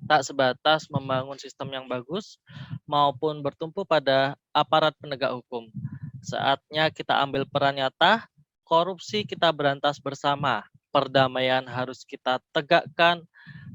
tak sebatas membangun sistem yang bagus maupun bertumpu pada aparat penegak hukum. Saatnya kita ambil peran nyata, korupsi kita berantas bersama, perdamaian harus kita tegakkan,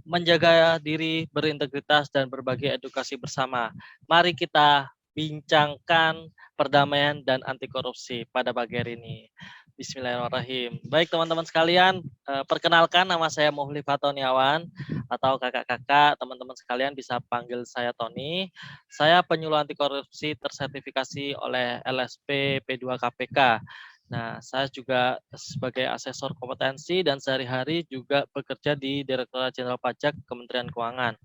menjaga diri berintegritas dan berbagi edukasi bersama. Mari kita bincangkan perdamaian dan anti korupsi pada pagi hari ini. Bismillahirrahmanirrahim. Baik teman-teman sekalian, perkenalkan nama saya Muhli Fatoniawan atau kakak-kakak, teman-teman sekalian bisa panggil saya Tony. Saya penyuluh anti korupsi tersertifikasi oleh LSP P2 KPK. Nah, saya juga sebagai asesor kompetensi dan sehari-hari juga bekerja di Direktorat Jenderal Pajak Kementerian Keuangan.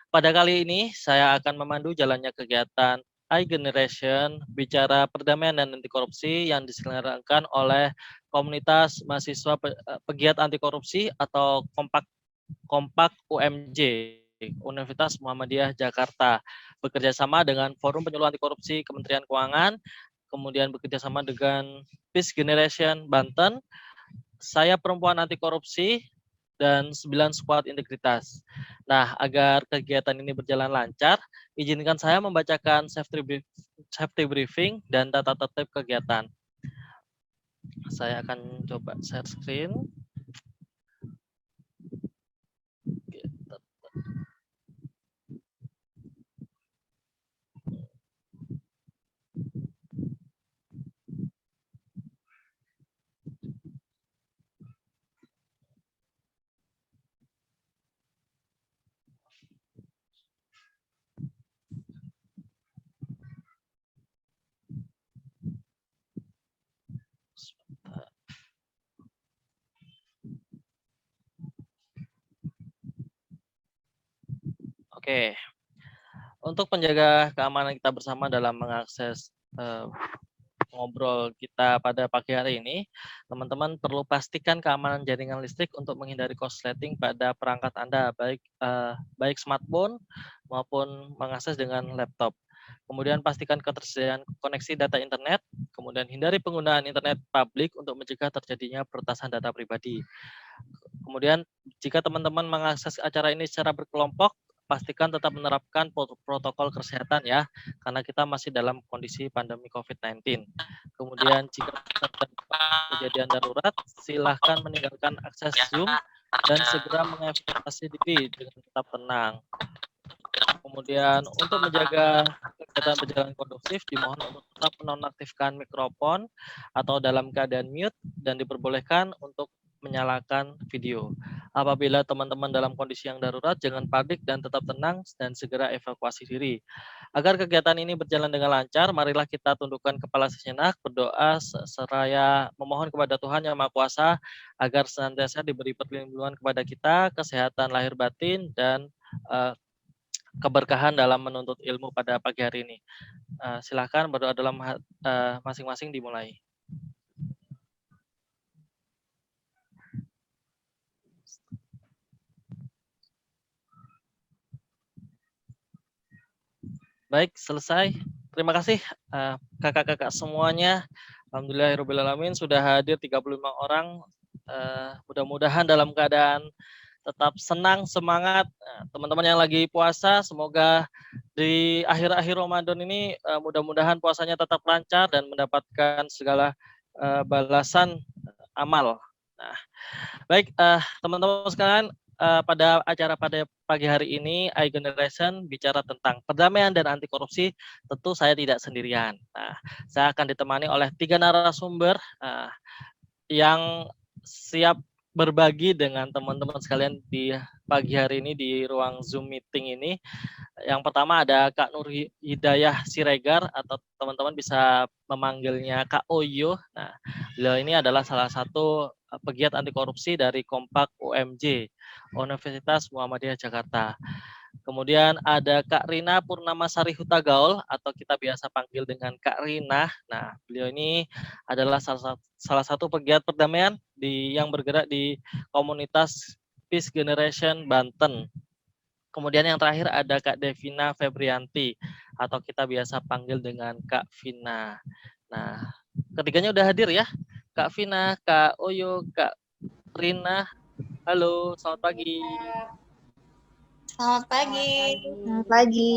Pada kali ini, saya akan memandu jalannya kegiatan iGeneration bicara perdamaian dan anti korupsi yang diselenggarakan oleh komunitas mahasiswa pegiat anti korupsi atau Kompak UMJ Universitas Muhammadiyah Jakarta, bekerja sama dengan Forum Penyuluh Anti Korupsi Kementerian Keuangan, kemudian bekerja sama dengan Peace Generation Banten, saya perempuan anti korupsi, dan 9 squad integritas. Nah, agar kegiatan ini berjalan lancar, izinkan saya membacakan safety briefing dan data tertib kegiatan. Saya akan coba share screen. Oke, untuk menjaga keamanan kita bersama dalam mengakses ngobrol kita pada pagi hari ini, teman-teman perlu pastikan keamanan jaringan listrik untuk menghindari korsleting pada perangkat Anda, baik smartphone maupun mengakses dengan laptop. Kemudian pastikan ketersediaan koneksi data internet, kemudian hindari penggunaan internet publik untuk mencegah terjadinya peretasan data pribadi. Kemudian jika teman-teman mengakses acara ini secara berkelompok, pastikan tetap menerapkan protokol kesehatan ya, karena kita masih dalam kondisi pandemi COVID-19. Kemudian jika terdapat kejadian darurat, silahkan meninggalkan akses Zoom dan segera mengevakuasi diri dengan tetap tenang. Kemudian untuk menjaga kegiatan berjalan kondusif, dimohon untuk tetap menonaktifkan mikrofon atau dalam keadaan mute dan diperbolehkan untuk menyalakan video. Apabila teman-teman dalam kondisi yang darurat, jangan panik dan tetap tenang dan segera evakuasi diri. Agar kegiatan ini berjalan dengan lancar, marilah kita tundukkan kepala sejenak, berdoa seraya memohon kepada Tuhan Yang Maha Kuasa agar senantiasa diberi perlindungan kepada kita, kesehatan lahir batin, dan keberkahan dalam menuntut ilmu pada pagi hari ini. Silakan berdoa dalam masing-masing dimulai. Baik, selesai. Terima kasih kakak-kakak semuanya. Alhamdulillahirrahmanirrahim sudah hadir 35 orang. Mudah-mudahan dalam keadaan tetap senang, semangat. Teman-teman yang lagi puasa, semoga di akhir-akhir Ramadan ini mudah-mudahan puasanya tetap lancar dan mendapatkan segala balasan amal. Nah, baik teman-teman sekalian, pada acara pada pagi hari ini iGeneration bicara tentang perdamaian dan anti korupsi. Tentu saya tidak sendirian. Nah, saya akan ditemani oleh 3 narasumber yang siap berbagi dengan teman-teman sekalian di pagi hari ini di ruang Zoom meeting ini. Yang pertama ada Kak Nur Hidayah Siregar atau teman-teman bisa memanggilnya Kak Oyo. Nah, beliau ini adalah salah satu pegiat anti korupsi dari Kompak UMJ, Universitas Muhammadiyah Jakarta. Kemudian ada Kak Rina Purnamasari Hutagaul atau kita biasa panggil dengan Kak Rina. Nah, beliau ini adalah salah satu pegiat perdamaian yang bergerak di komunitas Peace Generation Banten. Kemudian yang terakhir ada Kak Devina Febrianti atau kita biasa panggil dengan Kak Vina. Nah, ketiganya udah hadir ya. Kak Vina, Kak Oyo, Kak Rina. Halo, selamat pagi. Selamat pagi. Selamat pagi.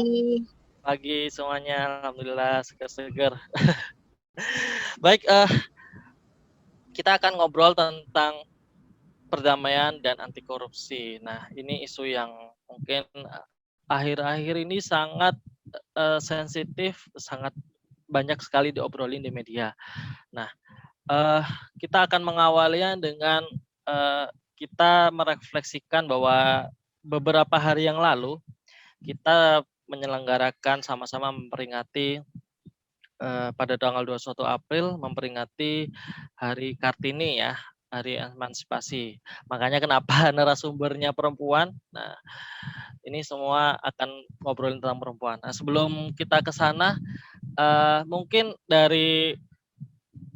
Pagi semuanya, alhamdulillah seger-seger. Baik, kita akan ngobrol tentang perdamaian dan anti korupsi. Nah, ini isu yang mungkin akhir-akhir ini sangat sensitif, sangat banyak sekali diobrolin di media. Nah, kita akan mengawalinya dengan kita merefleksikan bahwa beberapa hari yang lalu kita menyelenggarakan sama-sama memperingati pada tanggal 21 April memperingati Hari Kartini ya, Hari Emansipasi. Makanya kenapa narasumbernya perempuan? Nah, ini semua akan ngobrolin tentang perempuan. Nah, sebelum kita ke sana, mungkin dari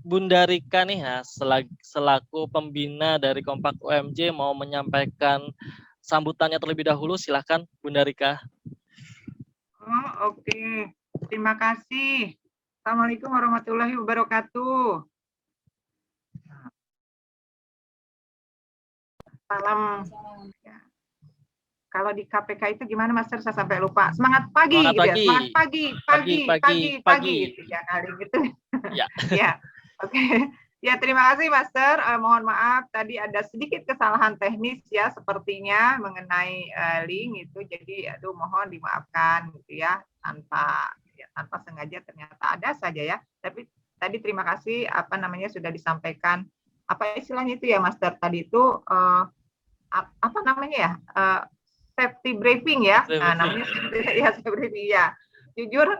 Bunda Rika nih ya, selaku pembina dari Kompak UMJ mau menyampaikan sambutannya terlebih dahulu, silakan Bunda Rika. Oh, oke. Terima kasih. Assalamualaikum warahmatullahi wabarakatuh. Salam. Ya. Kalau di KPK itu gimana, Master? Saya sampai lupa. Semangat pagi, Semangat gitu pagi. ya. Semangat pagi, gitu ya kali gitu. Ya. Ya, oke. Ya, terima kasih, Master. Mohon maaf, tadi ada sedikit kesalahan teknis ya, sepertinya mengenai link itu. Jadi, aduh, mohon dimaafkan gitu ya, tanpa sengaja ternyata ada saja ya. Tapi tadi terima kasih sudah disampaikan apa istilahnya itu ya, Master. Tadi itu apa namanya ya? Safety briefing ya. Nah, namanya safety briefing ya. Jujur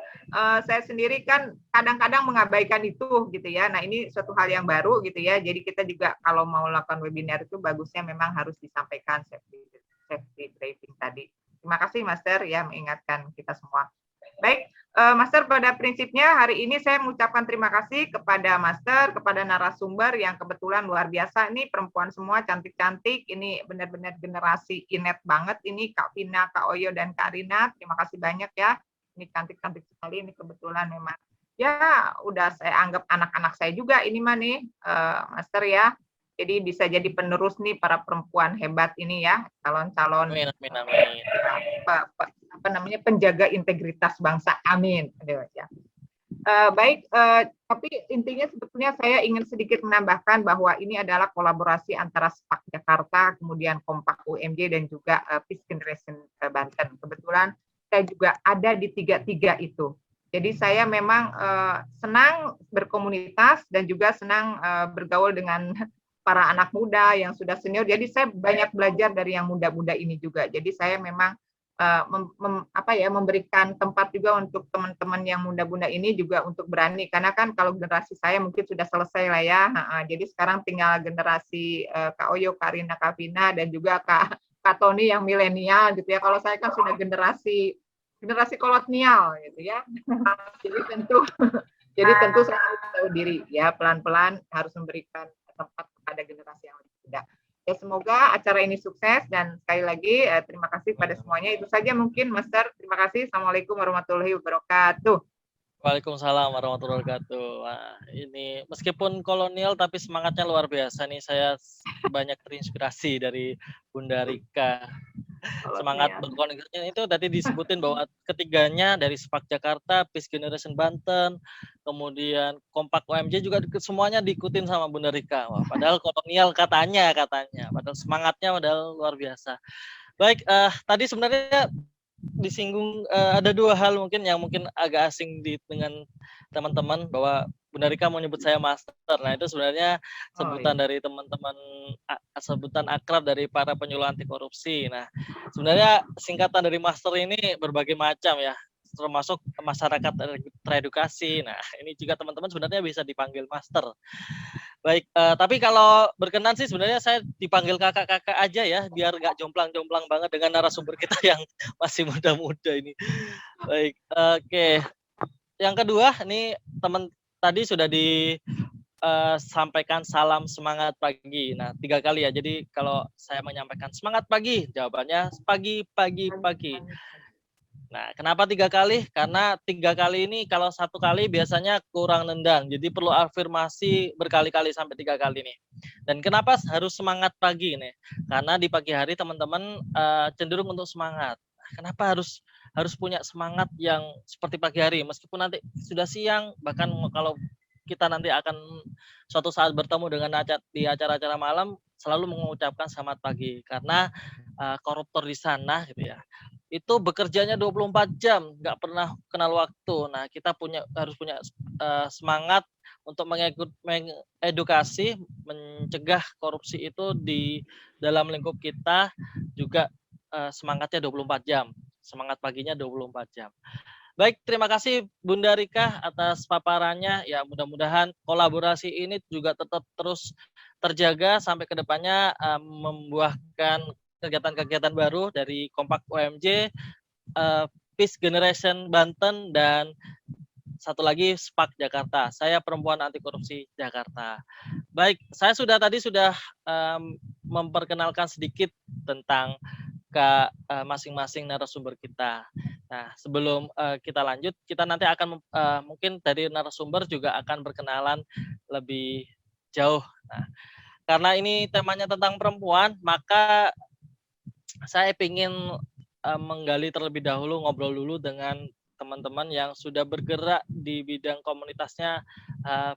saya sendiri kan kadang-kadang mengabaikan itu gitu ya. Nah, ini suatu hal yang baru gitu ya. Jadi kita juga kalau mau melakukan webinar itu bagusnya memang harus disampaikan safety briefing tadi. Terima kasih Master ya mengingatkan kita semua. Baik, Master, pada prinsipnya hari ini saya mengucapkan terima kasih kepada Master, kepada narasumber yang kebetulan luar biasa. Ini perempuan semua cantik-cantik, ini benar-benar generasi inet banget. Ini Kak Vina, Kak Oyo, dan Kak Rina. Terima kasih banyak ya. Ini cantik-cantik sekali, ini kebetulan memang. Ya, udah saya anggap anak-anak saya juga ini mah nih, Master ya. Jadi bisa jadi penerus nih para perempuan hebat ini ya, calon-calon penjaga integritas bangsa. Amin. Ya. Baik, tapi intinya sebetulnya saya ingin sedikit menambahkan bahwa ini adalah kolaborasi antara SPAK Jakarta, kemudian Kompak UMJ dan juga Peace Generation Banten. Kebetulan saya juga ada di tiga-tiga itu. Jadi saya memang senang berkomunitas dan juga senang bergaul dengan para anak muda yang sudah senior. Jadi saya banyak belajar dari yang muda-muda ini juga. Jadi saya memang memberikan tempat juga untuk teman-teman yang muda-muda ini juga untuk berani, karena kan kalau generasi saya mungkin sudah selesai lah ya. Jadi sekarang tinggal generasi Kak Oyo, Kak Rina, Kak Vina, dan juga Kak Tony yang milenial gitu ya. Kalau saya kan sudah generasi kolonial gitu ya. Jadi tentu saya harus tahu diri ya, pelan-pelan harus memberikan tempat kepada generasi yang lebih muda. Ya, semoga acara ini sukses dan sekali lagi terima kasih pada semuanya. Itu saja mungkin, Master. Terima kasih. Assalamualaikum warahmatullahi wabarakatuh. Waalaikumsalam warahmatullahi wabarakatuh. Wah, ini meskipun kolonial tapi semangatnya luar biasa nih. Saya banyak terinspirasi dari Bunda Rika. Semangat berkoneksinya itu tadi disebutin bahwa ketiganya dari SPAK Jakarta, Peace Generation Banten, kemudian Kompak UMJ juga semuanya diikutin sama Bunda Rika. Wah, padahal kolonial katanya, padahal semangatnya padahal luar biasa. Baik, tadi sebenarnya disinggung ada dua hal mungkin yang mungkin agak asing dengan teman-teman, bahwa Bunda Rika mau nyebut saya master. Nah, itu sebenarnya sebutan dari teman-teman, sebutan akrab dari para penyuluh anti korupsi. Nah, sebenarnya singkatan dari master ini berbagai macam ya, termasuk masyarakat teredukasi. Nah, ini juga teman-teman sebenarnya bisa dipanggil master. Baik, tapi kalau berkenan sih sebenarnya saya dipanggil kakak-kakak aja ya, biar nggak jomplang-jomplang banget dengan narasumber kita yang masih muda-muda ini. Baik, oke. Yang kedua, ini teman tadi sudah disampaikan salam semangat pagi. Nah, 3 kali ya. Jadi kalau saya menyampaikan semangat pagi, jawabannya pagi. Nah, kenapa 3 kali? Karena 3 kali ini kalau 1 kali biasanya kurang nendang. Jadi perlu afirmasi berkali-kali sampai 3 kali nih. Dan kenapa harus semangat pagi nih? Karena di pagi hari teman-teman cenderung untuk semangat. kenapa harus punya semangat yang seperti pagi hari, meskipun nanti sudah siang, bahkan kalau kita nanti akan suatu saat bertemu dengan di acara-acara malam, selalu mengucapkan selamat pagi, karena koruptor di sana gitu ya, itu bekerjanya 24 jam, nggak pernah kenal waktu. Nah, kita harus punya semangat untuk mengedukasi, mencegah korupsi itu di dalam lingkup kita, juga semangatnya 24 jam. Semangat paginya 24 jam. Baik, terima kasih Bunda Rika atas paparannya. Ya, mudah-mudahan kolaborasi ini juga tetap terus terjaga sampai ke depannya, membuahkan kegiatan-kegiatan baru dari Kompak OMJ, Peace Generation Banten, dan satu lagi SPAK Jakarta. Saya Perempuan Anti Korupsi Jakarta. Baik, saya tadi sudah memperkenalkan sedikit tentang ke masing-masing narasumber kita. Nah, sebelum kita lanjut, kita nanti akan mungkin dari narasumber juga akan berkenalan lebih jauh. Nah, karena ini temanya tentang perempuan, maka saya ingin menggali terlebih dahulu, ngobrol dulu dengan teman-teman yang sudah bergerak di bidang komunitasnya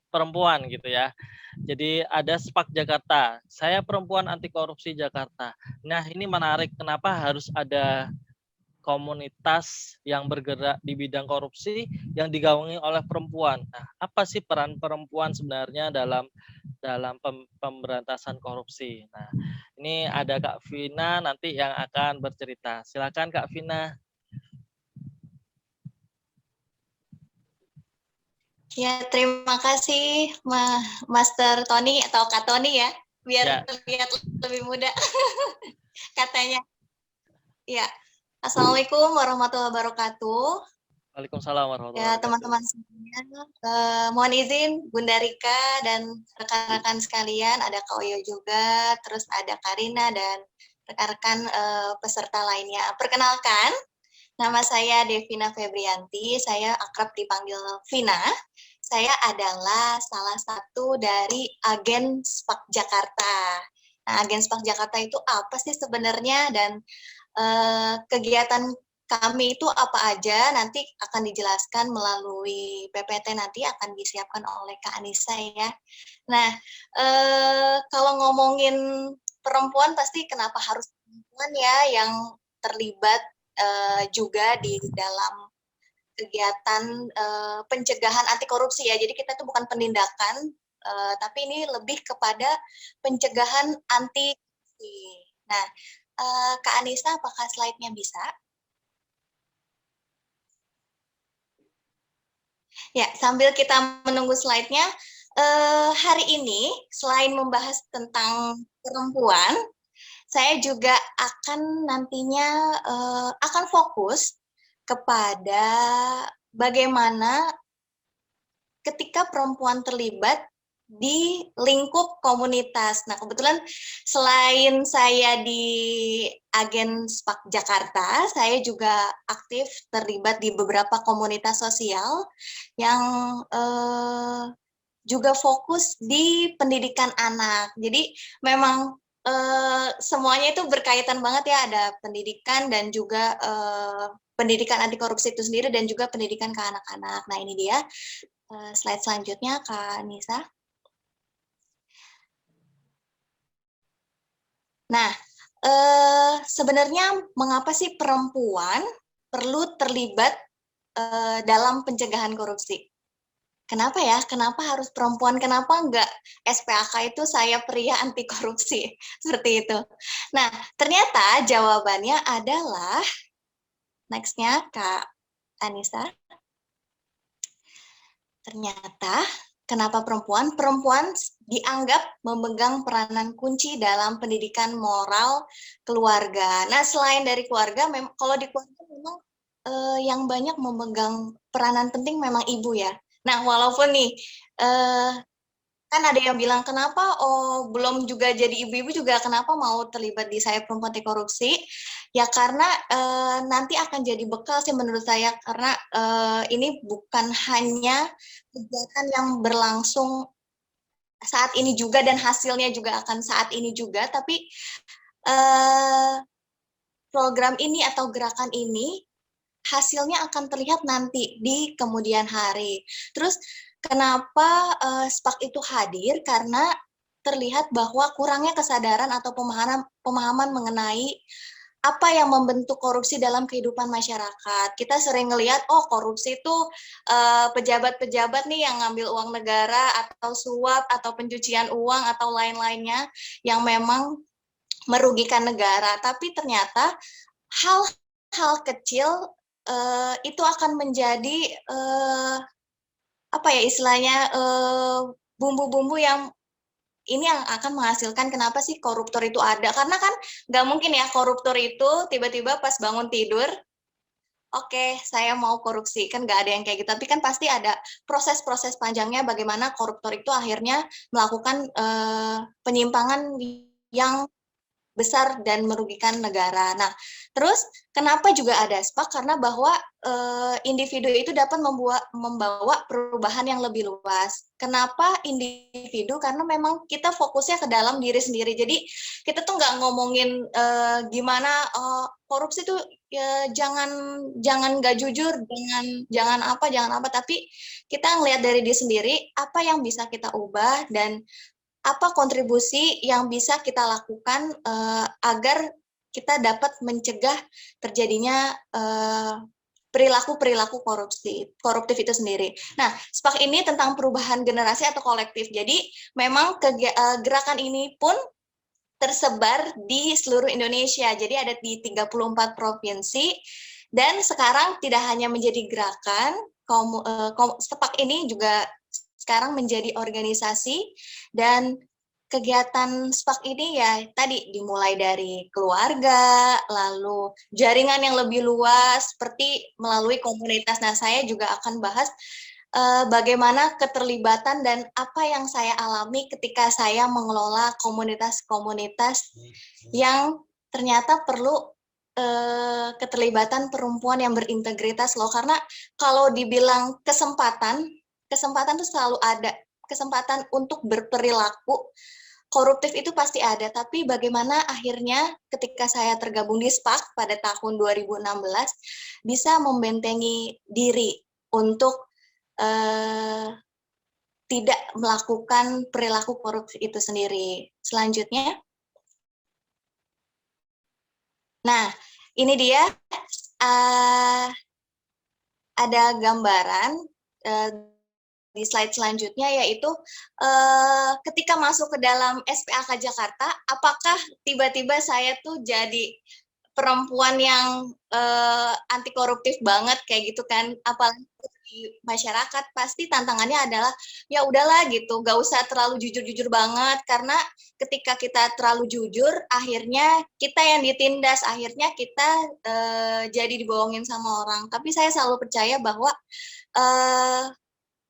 perempuan gitu ya. Jadi ada SPAK Jakarta, saya Perempuan Anti Korupsi Jakarta. Nah, ini menarik, kenapa harus ada komunitas yang bergerak di bidang korupsi yang digawangi oleh perempuan. Nah, apa sih peran perempuan sebenarnya dalam pemberantasan korupsi? Nah, ini ada Kak Vina nanti yang akan bercerita. Silakan Kak Vina. Ya, terima kasih Master Tony atau Kak Tony ya, biar Ya. terlihat lebih muda katanya. Ya, Assalamualaikum warahmatullahi wabarakatuh. Waalaikumsalam warahmatullahi Ya, wabarakatuh. teman-teman sekalian, mohon izin Bunda Rika dan rekan-rekan sekalian, ada Kak Oyo juga, terus ada Karina dan rekan-rekan peserta lainnya. Perkenalkan, nama saya Devina Febrianti, saya akrab dipanggil Vina. Saya adalah salah satu dari agen SPAK Jakarta. Nah, agen SPAK Jakarta itu apa sih sebenarnya, dan kegiatan kami itu apa aja, nanti akan dijelaskan melalui PPT, nanti akan disiapkan oleh Kak Anissa ya. Nah, kalau ngomongin perempuan, pasti kenapa harus perempuan ya yang terlibat juga di dalam kegiatan pencegahan anti korupsi ya. Jadi kita itu bukan penindakan, tapi ini lebih kepada pencegahan anti korupsi. Nah, Kak Anissa, apakah slide-nya bisa? Ya, sambil kita menunggu slide-nya, hari ini selain membahas tentang perempuan, saya juga akan nantinya akan fokus kepada bagaimana ketika perempuan terlibat di lingkup komunitas. Nah, kebetulan selain saya di agen SPAK Jakarta, saya juga aktif terlibat di beberapa komunitas sosial yang juga fokus di pendidikan anak. Jadi memang semuanya itu berkaitan banget ya, ada pendidikan dan juga pendidikan anti korupsi itu sendiri dan juga pendidikan ke anak-anak. Nah, ini dia slide selanjutnya, Kak Nisa. Nah, sebenarnya mengapa sih perempuan perlu terlibat dalam pencegahan korupsi? Kenapa ya? Kenapa harus perempuan? Kenapa enggak SPAK itu saya pria anti korupsi? Seperti itu. Nah, ternyata jawabannya adalah, next-nya Kak Anissa. Ternyata, kenapa perempuan? Perempuan dianggap memegang peranan kunci dalam pendidikan moral keluarga. Nah, selain dari keluarga, kalau di keluarga memang yang banyak memegang peranan penting memang ibu ya. Nah, walaupun nih, kan ada yang bilang, kenapa belum juga jadi ibu-ibu juga kenapa mau terlibat di Saya Perempuan Anti Korupsi? Ya karena nanti akan jadi bekal sih menurut saya, karena ini bukan hanya kegiatan yang berlangsung saat ini juga dan hasilnya juga akan saat ini juga, tapi program ini atau gerakan ini hasilnya akan terlihat nanti di kemudian hari. Terus kenapa SPAK itu hadir? Karena terlihat bahwa kurangnya kesadaran atau pemahaman mengenai apa yang membentuk korupsi dalam kehidupan masyarakat. Kita sering ngelihat, oh korupsi itu pejabat-pejabat nih yang ngambil uang negara atau suap atau pencucian uang atau lain-lainnya yang memang merugikan negara. Tapi ternyata hal-hal kecil itu akan menjadi apa ya istilahnya bumbu-bumbu yang ini yang akan menghasilkan kenapa sih koruptor itu ada. Karena kan nggak mungkin ya koruptor itu tiba-tiba pas bangun tidur, oke, saya mau korupsi. Kan nggak ada yang kayak gitu. Tapi kan pasti ada proses-proses panjangnya bagaimana koruptor itu akhirnya melakukan penyimpangan yang besar dan merugikan negara. Nah, terus kenapa juga ada SPAK? Karena bahwa individu itu dapat membawa perubahan yang lebih luas. Kenapa individu? Karena memang kita fokusnya ke dalam diri sendiri. Jadi kita tuh nggak ngomongin gimana korupsi tuh ya, jangan nggak jujur, jangan apa, tapi kita ngelihat dari diri sendiri apa yang bisa kita ubah dan apa kontribusi yang bisa kita lakukan agar kita dapat mencegah terjadinya perilaku-perilaku koruptif itu sendiri. Nah, SPAK ini tentang perubahan generasi atau kolektif. Jadi, memang gerakan ini pun tersebar di seluruh Indonesia. Jadi, ada di 34 provinsi. Dan sekarang tidak hanya menjadi gerakan, SPAK ini juga sekarang menjadi organisasi dan kegiatan SPAK ini ya tadi dimulai dari keluarga, lalu jaringan yang lebih luas seperti melalui komunitas. Nah, saya juga akan bahas bagaimana keterlibatan dan apa yang saya alami ketika saya mengelola komunitas-komunitas yang ternyata perlu keterlibatan perempuan yang berintegritas loh. Karena kalau dibilang kesempatan tuh selalu ada. Kesempatan untuk berperilaku koruptif itu pasti ada, tapi bagaimana akhirnya ketika saya tergabung di SPAK pada tahun 2016 bisa membentengi diri untuk tidak melakukan perilaku korupsi itu sendiri. Selanjutnya, nah ini dia ada gambaran di slide selanjutnya, yaitu ketika masuk ke dalam SPAK Jakarta, apakah tiba-tiba saya tuh jadi perempuan yang anti koruptif banget kayak gitu kan? Apalagi di masyarakat pasti tantangannya adalah ya udahlah gitu, gak usah terlalu jujur-jujur banget, karena ketika kita terlalu jujur, akhirnya kita yang ditindas, akhirnya kita jadi dibohongin sama orang. Tapi saya selalu percaya bahwa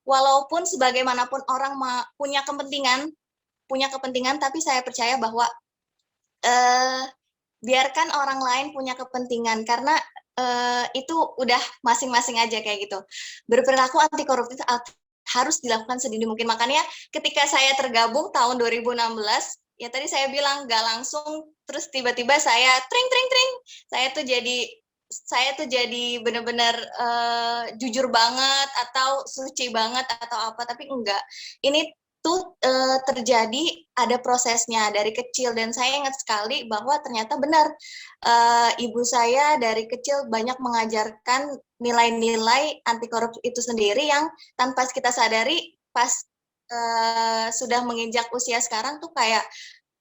walaupun sebagaimanapun orang punya kepentingan, tapi saya percaya bahwa biarkan orang lain punya kepentingan, karena itu udah masing-masing aja kayak gitu. Berperilaku anti koruptif harus dilakukan sedini mungkin. Makanya ketika saya tergabung tahun 2016, ya tadi saya bilang nggak langsung, terus tiba-tiba saya tring, saya tuh jadi benar-benar jujur banget atau suci banget atau apa, tapi enggak. Ini tuh terjadi ada prosesnya dari kecil, dan saya ingat sekali bahwa ternyata benar ibu saya dari kecil banyak mengajarkan nilai-nilai anti korupsi itu sendiri yang tanpa kita sadari pas sudah menginjak usia sekarang tuh kayak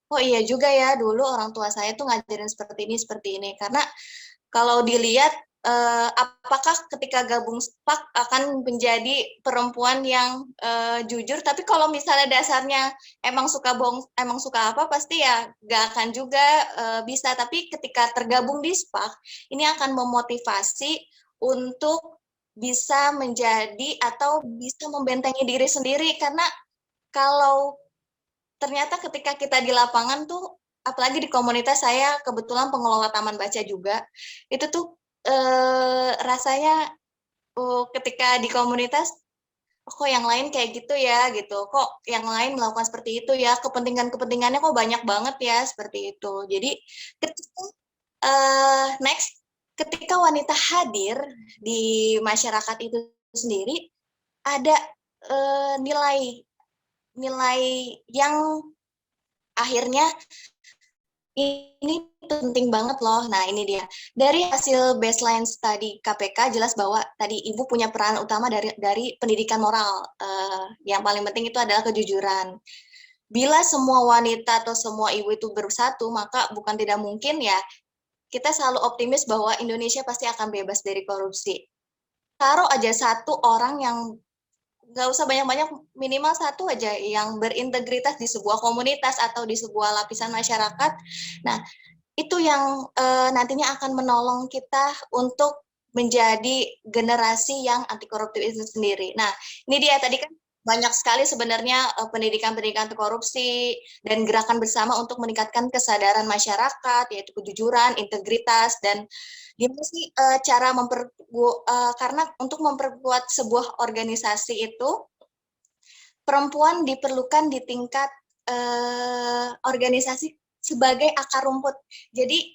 oh iya juga ya, dulu orang tua saya tuh ngajarin seperti ini. Karena kalau dilihat, apakah ketika gabung SPAK akan menjadi perempuan yang jujur, tapi kalau misalnya dasarnya emang suka bohong, emang suka apa, pasti ya gak akan juga bisa. Tapi ketika tergabung di SPAK, ini akan memotivasi untuk bisa menjadi atau bisa membentengi diri sendiri. Karena kalau ternyata ketika kita di lapangan tuh, apalagi di komunitas, saya kebetulan pengelola taman baca juga, itu tuh rasanya ketika di komunitas, kok yang lain kayak gitu ya, gitu, kok yang lain melakukan seperti itu ya, kepentingannya kok banyak banget ya, seperti itu. Jadi ketika Next, ketika wanita hadir di masyarakat itu sendiri, ada nilai yang akhirnya ini penting banget loh. Nah, ini dia. Dari hasil baseline study KPK jelas bahwa tadi ibu punya peran utama dari pendidikan moral. Yang paling penting itu adalah kejujuran. Bila semua wanita atau semua ibu itu bersatu, maka bukan tidak mungkin ya, kita selalu optimis bahwa Indonesia pasti akan bebas dari korupsi. Taruh aja satu orang yang nggak usah banyak-banyak, minimal satu aja yang berintegritas di sebuah komunitas atau di sebuah lapisan masyarakat. Nah, itu yang nantinya akan menolong kita untuk menjadi generasi yang anti koruptif itu sendiri. Nah, ini dia tadi kan banyak sekali sebenarnya pendidikan-pendidikan anti korupsi dan gerakan bersama untuk meningkatkan kesadaran masyarakat, yaitu kejujuran, integritas, dan gimana sih cara karena untuk memperkuat sebuah organisasi itu perempuan diperlukan di tingkat organisasi sebagai akar rumput. Jadi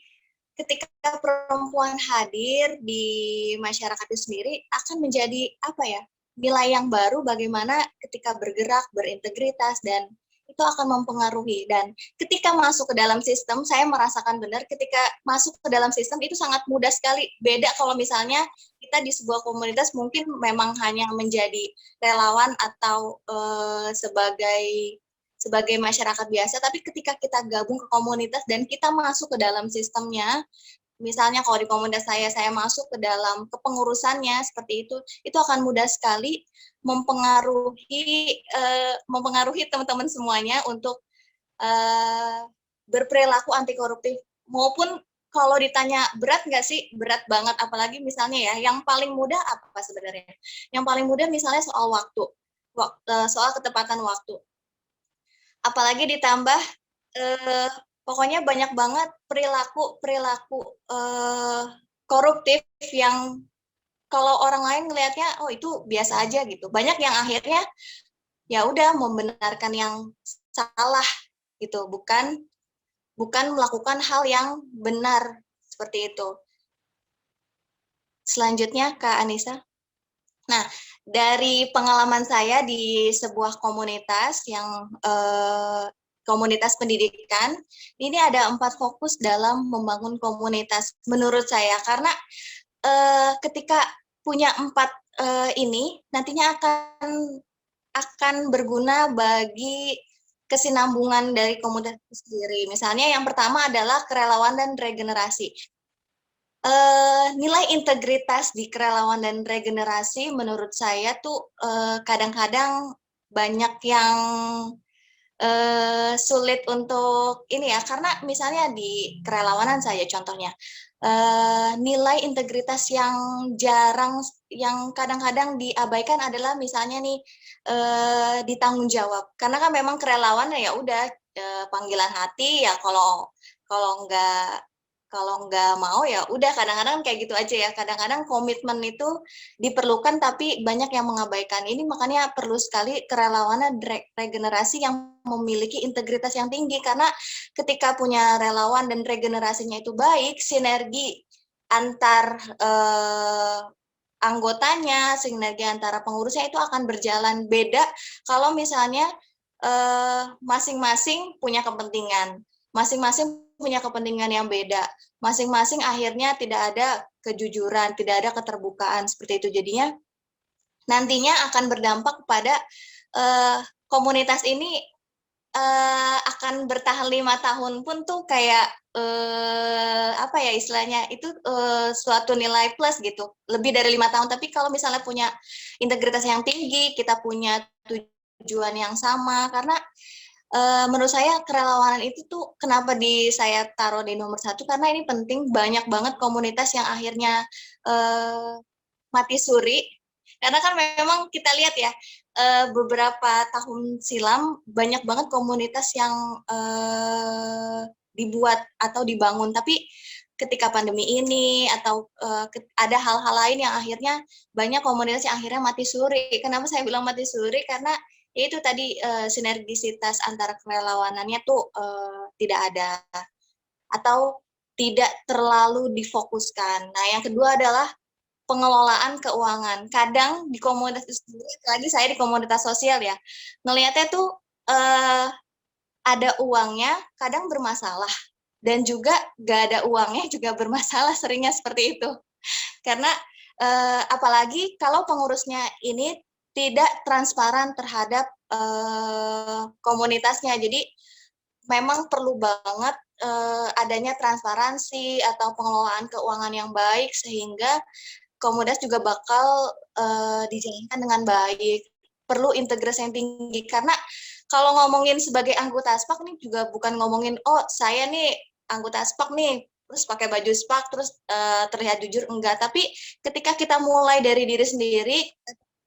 ketika perempuan hadir di masyarakat itu sendiri akan menjadi apa ya, nilai yang baru bagaimana ketika bergerak berintegritas, dan itu akan mempengaruhi. Dan ketika masuk ke dalam sistem, saya merasakan benar ketika masuk ke dalam sistem itu sangat mudah sekali. Beda kalau misalnya kita di sebuah komunitas mungkin memang hanya menjadi relawan atau sebagai masyarakat biasa, tapi ketika kita gabung ke komunitas dan kita masuk ke dalam sistemnya, misalnya kalau di komunitas saya masuk ke dalam kepengurusannya seperti itu akan mudah sekali mempengaruhi teman-teman semuanya untuk berperilaku anti koruptif. Maupun kalau ditanya berat nggak sih, berat banget, apalagi misalnya ya, yang paling mudah apa sebenarnya? Yang paling mudah misalnya soal waktu, soal ketepatan waktu. Apalagi ditambah pokoknya banyak banget perilaku koruptif yang kalau orang lain ngelihatnya oh itu biasa aja gitu. Banyak yang akhirnya ya udah membenarkan yang salah gitu, bukan melakukan hal yang benar seperti itu. Selanjutnya Kak Anissa. Nah, dari pengalaman saya di sebuah komunitas yang komunitas pendidikan, ini ada 4 fokus dalam membangun komunitas menurut saya, karena ketika punya 4 ini nantinya akan berguna bagi kesinambungan dari komunitas sendiri. Misalnya yang pertama adalah kerelawan dan regenerasi. Nilai integritas di kerelawan dan regenerasi menurut saya tuh kadang-kadang banyak yang sulit untuk ini ya, karena misalnya di kerelawanan saya contohnya, nilai integritas yang kadang-kadang diabaikan adalah misalnya nih ditanggung jawab, karena kan memang kerelawan ya udah panggilan hati ya, kalau nggak mau ya udah, kadang-kadang kayak gitu aja ya. Kadang-kadang komitmen itu diperlukan tapi banyak yang mengabaikan ini, makanya perlu sekali kerelawanan regenerasi yang memiliki integritas yang tinggi, karena ketika punya relawan dan regenerasinya itu baik, sinergi antar anggotanya, sinergi antara pengurusnya itu akan berjalan. Beda kalau misalnya masing-masing punya kepentingan, masing-masing punya kepentingan yang beda, masing-masing akhirnya tidak ada kejujuran, tidak ada keterbukaan seperti itu. Jadinya nantinya akan berdampak kepada komunitas ini akan bertahan 5 tahun pun tuh kayak apa ya istilahnya itu suatu nilai plus gitu, lebih dari 5 tahun. Tapi kalau misalnya punya integritas yang tinggi, kita punya tujuan yang sama, karena menurut saya kerelawanan itu tuh kenapa saya taruh di nomor 1, karena ini penting. Banyak banget komunitas yang akhirnya mati suri, karena kan memang kita lihat ya beberapa tahun silam banyak banget komunitas yang dibuat atau dibangun, tapi ketika pandemi ini atau ada hal-hal lain yang akhirnya banyak komunitas yang akhirnya mati suri. Kenapa saya bilang mati suri? Karena ya itu tadi sinergisitas antara kerelawanannya tuh tidak ada, atau tidak terlalu difokuskan. Nah, yang kedua adalah pengelolaan keuangan. Kadang di komunitas, lagi saya di komunitas sosial ya, ngelihatnya tuh ada uangnya, kadang bermasalah. Dan juga gak ada uangnya juga bermasalah, seringnya seperti itu. Karena apalagi kalau pengurusnya ini tidak transparan terhadap komunitasnya. Jadi memang perlu banget adanya transparansi atau pengelolaan keuangan yang baik sehingga komunitas juga bakal dijalankan dengan baik. Perlu integrasi yang tinggi karena kalau ngomongin sebagai anggota SPAK nih juga bukan ngomongin oh saya nih anggota SPAK nih terus pakai baju SPAK terus terlihat jujur, enggak, tapi ketika kita mulai dari diri sendiri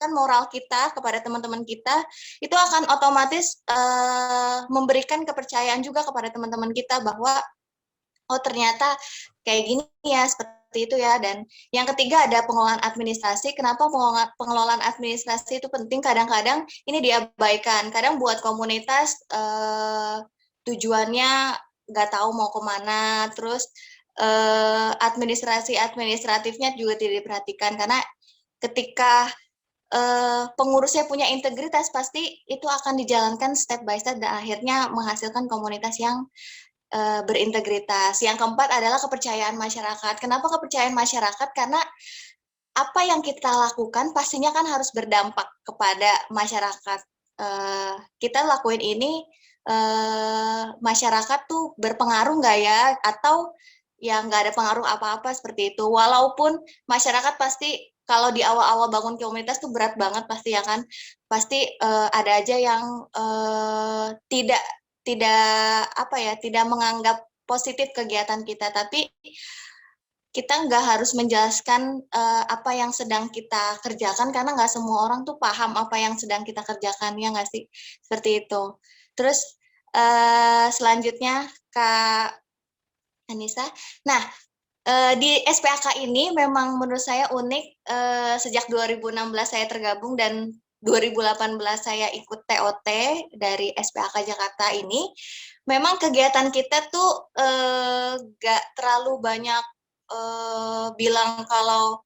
kan moral kita kepada teman-teman kita itu akan otomatis memberikan kepercayaan juga kepada teman-teman kita bahwa oh ternyata kayak gini ya, seperti itu ya. Dan yang ketiga ada pengelolaan administrasi. Kenapa pengelolaan administrasi itu penting? Kadang-kadang ini diabaikan. Kadang buat komunitas tujuannya nggak tahu mau kemana, terus administratifnya juga tidak diperhatikan karena ketika pengurusnya punya integritas pasti itu akan dijalankan step by step dan akhirnya menghasilkan komunitas yang berintegritas. Yang keempat adalah kepercayaan masyarakat. Kenapa kepercayaan masyarakat? Karena apa yang kita lakukan pastinya kan harus berdampak kepada masyarakat. Kita lakuin ini, masyarakat tuh berpengaruh nggak ya? Atau ya nggak ada pengaruh apa-apa seperti itu. Walaupun masyarakat pasti kalau di awal-awal bangun komunitas tuh berat banget pasti ya kan. Pasti ada aja yang tidak menganggap positif kegiatan kita, tapi kita nggak harus menjelaskan apa yang sedang kita kerjakan karena nggak semua orang tuh paham apa yang sedang kita kerjakan, ya nggak sih, seperti itu. Terus selanjutnya Kak Anissa, nah di SPAK ini memang menurut saya unik. Sejak 2016 saya tergabung dan 2018 saya ikut TOT dari SPAK Jakarta ini. Memang kegiatan kita tuh gak terlalu banyak bilang kalau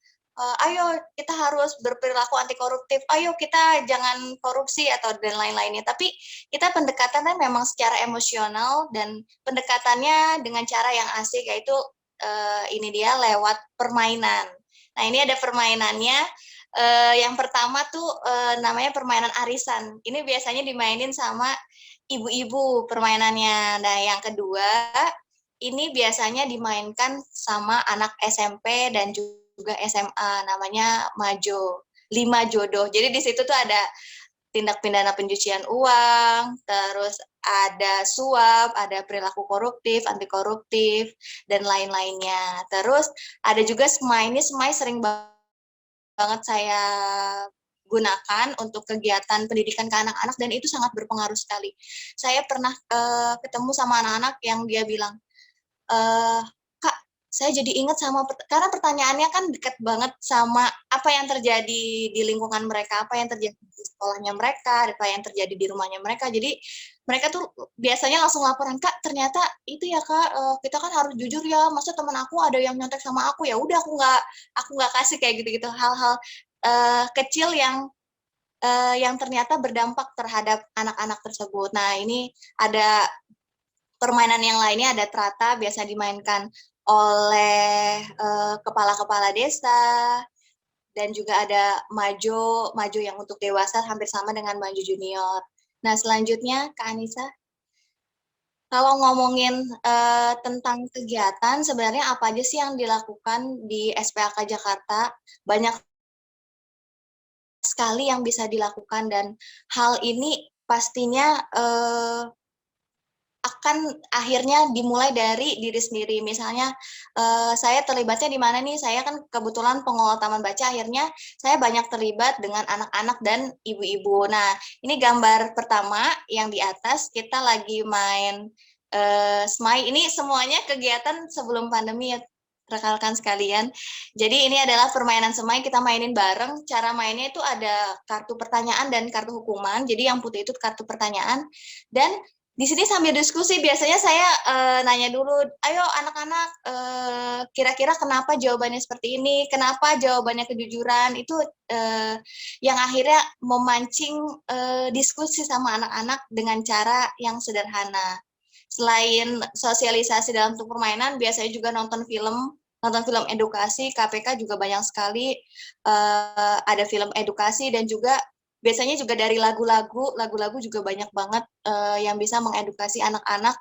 ayo kita harus berperilaku anti koruptif, ayo kita jangan korupsi atau dan lain-lainnya. Tapi kita pendekatannya memang secara emosional dan pendekatannya dengan cara yang asik, yaitu ini dia lewat permainan. Nah ini ada permainannya. Yang pertama tuh namanya permainan arisan. Ini biasanya dimainin sama ibu-ibu permainannya. Nah yang kedua ini biasanya dimainkan sama anak SMP dan juga SMA, namanya Majo, 5 jodoh. Jadi di situ tuh ada tindak pidana pencucian uang, terus ada suap, ada perilaku koruptif, anti koruptif, dan lain-lainnya. Terus ada juga Smai, ini Smai sering banget saya gunakan untuk kegiatan pendidikan ke anak-anak dan itu sangat berpengaruh sekali. Saya pernah ketemu sama anak-anak yang dia bilang, Kak, saya jadi ingat sama, karena pertanyaannya kan dekat banget sama apa yang terjadi di lingkungan mereka, apa yang terjadi di sekolahnya mereka, apa yang terjadi di rumahnya mereka. Jadi mereka tuh biasanya langsung laporan, Kak, ternyata itu ya Kak, kita kan harus jujur ya, masa teman aku ada yang nyontek sama aku, ya udah aku nggak kasih kayak gitu-gitu, hal-hal kecil yang ternyata berdampak terhadap anak-anak tersebut. Nah ini ada permainan yang lainnya, ada Trata, biasa dimainkan oleh kepala-kepala desa, dan juga ada Majo yang untuk dewasa hampir sama dengan Majo Junior. Nah selanjutnya Kak Anissa, kalau ngomongin tentang kegiatan, sebenarnya apa aja sih yang dilakukan di SPAK Jakarta? Banyak sekali yang bisa dilakukan dan hal ini pastinya akan akhirnya dimulai dari diri sendiri. Misalnya saya terlibatnya di mana nih? Saya kan kebetulan pengelola taman baca, akhirnya saya banyak terlibat dengan anak-anak dan ibu-ibu. Nah, ini gambar pertama yang di atas, kita lagi main Smai. Ini semuanya kegiatan sebelum pandemi ya, rekan-rekan sekalian. Jadi ini adalah permainan Semai, kita mainin bareng. Cara mainnya itu ada kartu pertanyaan dan kartu hukuman. Jadi yang putih itu kartu pertanyaan. Dan di sini sambil diskusi biasanya saya nanya dulu, ayo anak-anak kira-kira kenapa jawabannya seperti ini, kenapa jawabannya kejujuran, itu yang akhirnya memancing diskusi sama anak-anak dengan cara yang sederhana. Selain sosialisasi dalam bentuk permainan, biasanya juga nonton film edukasi. KPK juga banyak sekali ada film edukasi, dan juga biasanya juga dari lagu-lagu juga banyak banget yang bisa mengedukasi anak-anak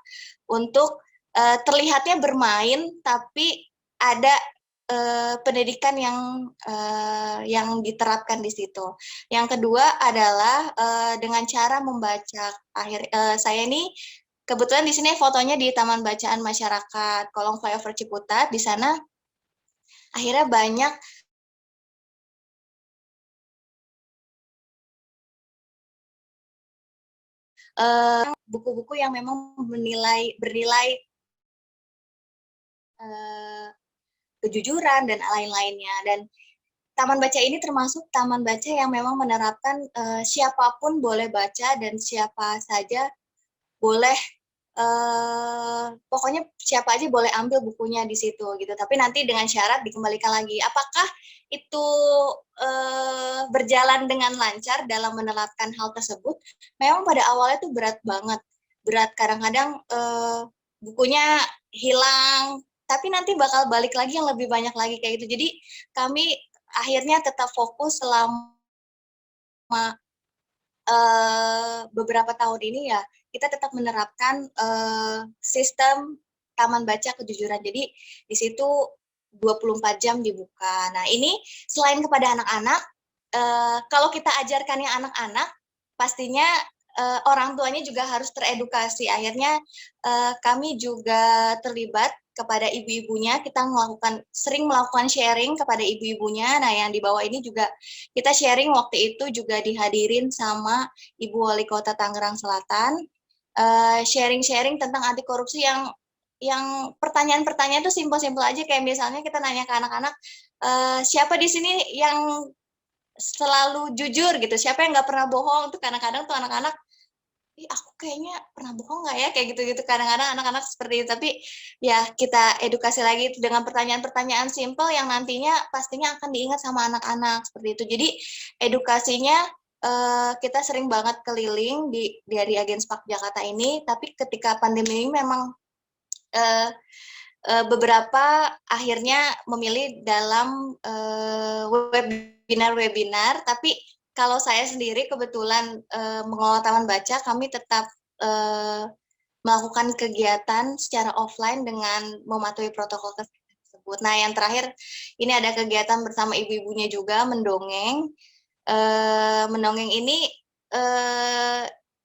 untuk terlihatnya bermain tapi ada pendidikan yang diterapkan di situ. Yang kedua adalah dengan cara membaca. Saya ini kebetulan di sini fotonya di Taman Bacaan Masyarakat Kolong Flyover Ciputat. Di sana akhirnya banyak buku-buku yang memang bernilai kejujuran dan lain-lainnya. Dan taman baca ini termasuk taman baca yang memang menerapkan siapapun boleh baca dan siapa saja boleh pokoknya siapa aja boleh ambil bukunya di situ gitu. Tapi nanti dengan syarat dikembalikan lagi. Apakah itu berjalan dengan lancar dalam menerapkan hal tersebut? Memang pada awalnya tuh berat banget. Berat, kadang-kadang bukunya hilang, tapi nanti bakal balik lagi yang lebih banyak lagi kayak gitu. Jadi kami akhirnya tetap fokus selama beberapa tahun ini ya, kita tetap menerapkan sistem taman baca kejujuran. Jadi di situ 24 jam dibuka. Nah, ini selain kepada anak-anak, kalau kita ajarkannya anak-anak, pastinya orang tuanya juga harus teredukasi. Akhirnya kami juga terlibat kepada ibu-ibunya, kita sering melakukan sharing kepada ibu-ibunya. Nah, yang di bawah ini juga kita sharing waktu itu juga dihadirin sama Ibu Wali Kota Tangerang Selatan, sharing-sharing tentang anti korupsi yang pertanyaan-pertanyaan itu simpel-simpel aja, kayak misalnya kita nanya ke anak-anak, siapa di sini yang selalu jujur gitu, siapa yang nggak pernah bohong. Tuh kadang-kadang tuh anak-anak, ih aku kayaknya pernah bohong nggak ya, kayak gitu-gitu kadang-kadang anak-anak seperti itu. Tapi ya kita edukasi lagi dengan pertanyaan-pertanyaan simpel yang nantinya pastinya akan diingat sama anak-anak seperti itu. Jadi edukasinya kita sering banget keliling dari Agenspak Jakarta ini. Tapi ketika pandemi ini memang beberapa akhirnya memilih dalam webinar-webinar. Tapi kalau saya sendiri kebetulan mengelola taman baca, kami tetap melakukan kegiatan secara offline dengan mematuhi protokol kesehatan tersebut. Nah, yang terakhir ini ada kegiatan bersama ibu-ibunya juga mendongeng. Mendongeng ini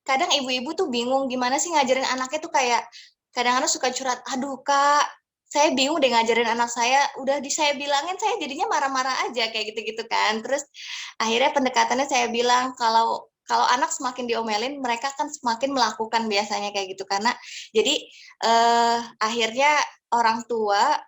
kadang ibu-ibu tuh bingung gimana sih ngajarin anaknya tuh, kayak kadang-kadang suka curhat, aduh Kak, saya bingung deh ngajarin anak saya, udah saya bilangin saya jadinya marah-marah aja kayak gitu-gitu kan. Terus akhirnya pendekatannya saya bilang kalau anak semakin diomelin, mereka kan semakin melakukan biasanya kayak gitu. Karena jadi akhirnya orang tua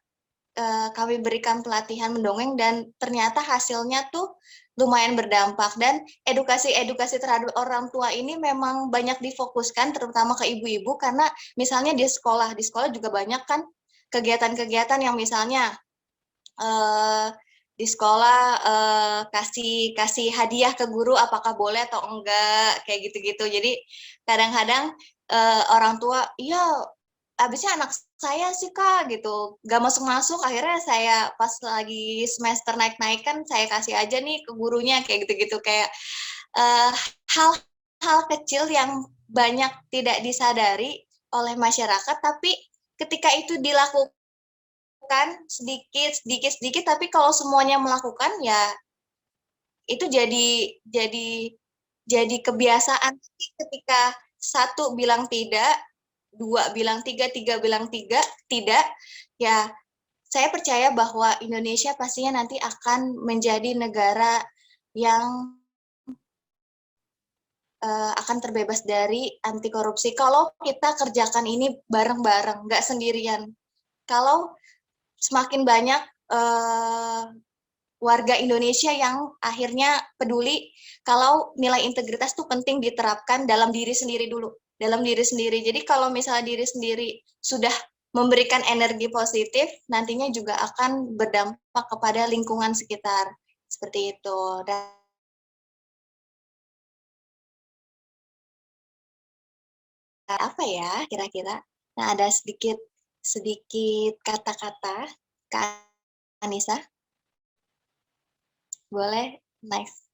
kami berikan pelatihan mendongeng dan ternyata hasilnya tuh lumayan berdampak. Dan edukasi terhadap orang tua ini memang banyak difokuskan terutama ke ibu-ibu, karena misalnya di sekolah juga banyak kan kegiatan-kegiatan yang misalnya di sekolah kasih hadiah ke guru, apakah boleh atau enggak kayak gitu-gitu. Jadi kadang-kadang orang tua, iya habisnya anak saya sih Kak gitu gak masuk-masuk, akhirnya saya pas lagi semester naik-naik kan saya kasih aja nih ke gurunya kayak gitu-gitu. Kayak hal-hal kecil yang banyak tidak disadari oleh masyarakat, tapi ketika itu dilakukan sedikit, tapi kalau semuanya melakukan ya itu jadi kebiasaan. Ketika satu bilang tidak, dua bilang tiga bilang tidak, ya saya percaya bahwa Indonesia pastinya nanti akan menjadi negara yang akan terbebas dari anti korupsi kalau kita kerjakan ini bareng-bareng, nggak sendirian. Kalau semakin banyak warga Indonesia yang akhirnya peduli kalau nilai integritas itu penting diterapkan dalam diri sendiri dulu. dalam diri sendiri. Jadi kalau misalnya diri sendiri sudah memberikan energi positif, nantinya juga akan berdampak kepada lingkungan sekitar. Seperti itu. Dan apa ya kira-kira? Nah, ada sedikit kata-kata Kak Anissa. Boleh next.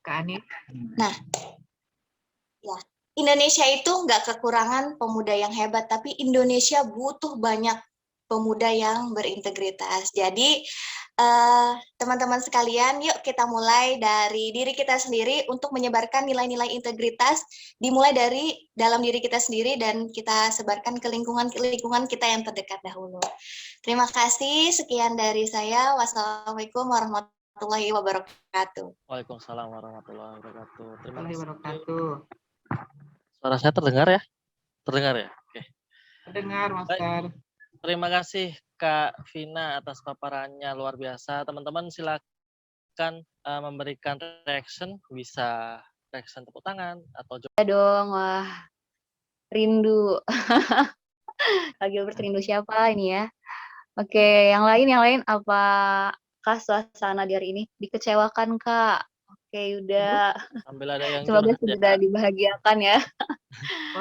Kak Ani. Nah, ya, Indonesia itu nggak kekurangan pemuda yang hebat, tapi Indonesia butuh banyak pemuda yang berintegritas. Jadi, teman-teman sekalian, yuk kita mulai dari diri kita sendiri untuk menyebarkan nilai-nilai integritas, dimulai dari dalam diri kita sendiri dan kita sebarkan ke lingkungan kita yang terdekat dahulu. Terima kasih, sekian dari saya. Wassalamualaikum warahmatullahi wabarakatuh. Waalaikumsalam warahmatullahi wabarakatuh. Terima Warahmatullahi kasih. wabarakatuh. Suara saya terdengar ya? Terdengar ya? Oke. Dengar, Master. Terima kasih Kak Vina atas paparannya luar biasa. Teman-teman silakan memberikan reaction, bisa reaction tepuk tangan atau Ya dong, wah rindu. Lagi rindu siapa ini ya? Oke, yang lain apakah suasana di hari ini dikecewakan Kak? Oke, udah. sambil ada yang Semoga curhat ya. sudah dibahagiakan ya.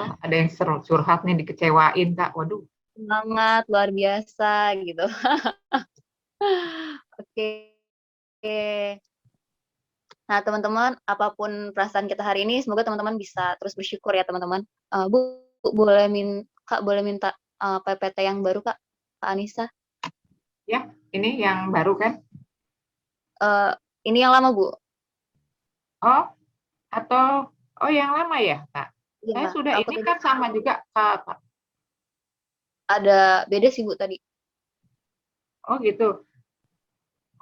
Oh, ada yang curhat nih dikecewain Kak. Waduh. Semangat luar biasa gitu. Oke. Nah, teman-teman, apapun perasaan kita hari ini, semoga teman-teman bisa terus bersyukur ya, teman-teman. Bu, Kak boleh minta PPT yang baru, Kak Anissa? Ya, ini yang baru kan? Ini yang lama, Bu. Oh, atau yang lama ya, Kak? Ya, Saya sudah ini kan sama juga, Kak. Ada beda sih, Bu, tadi. Oh, gitu.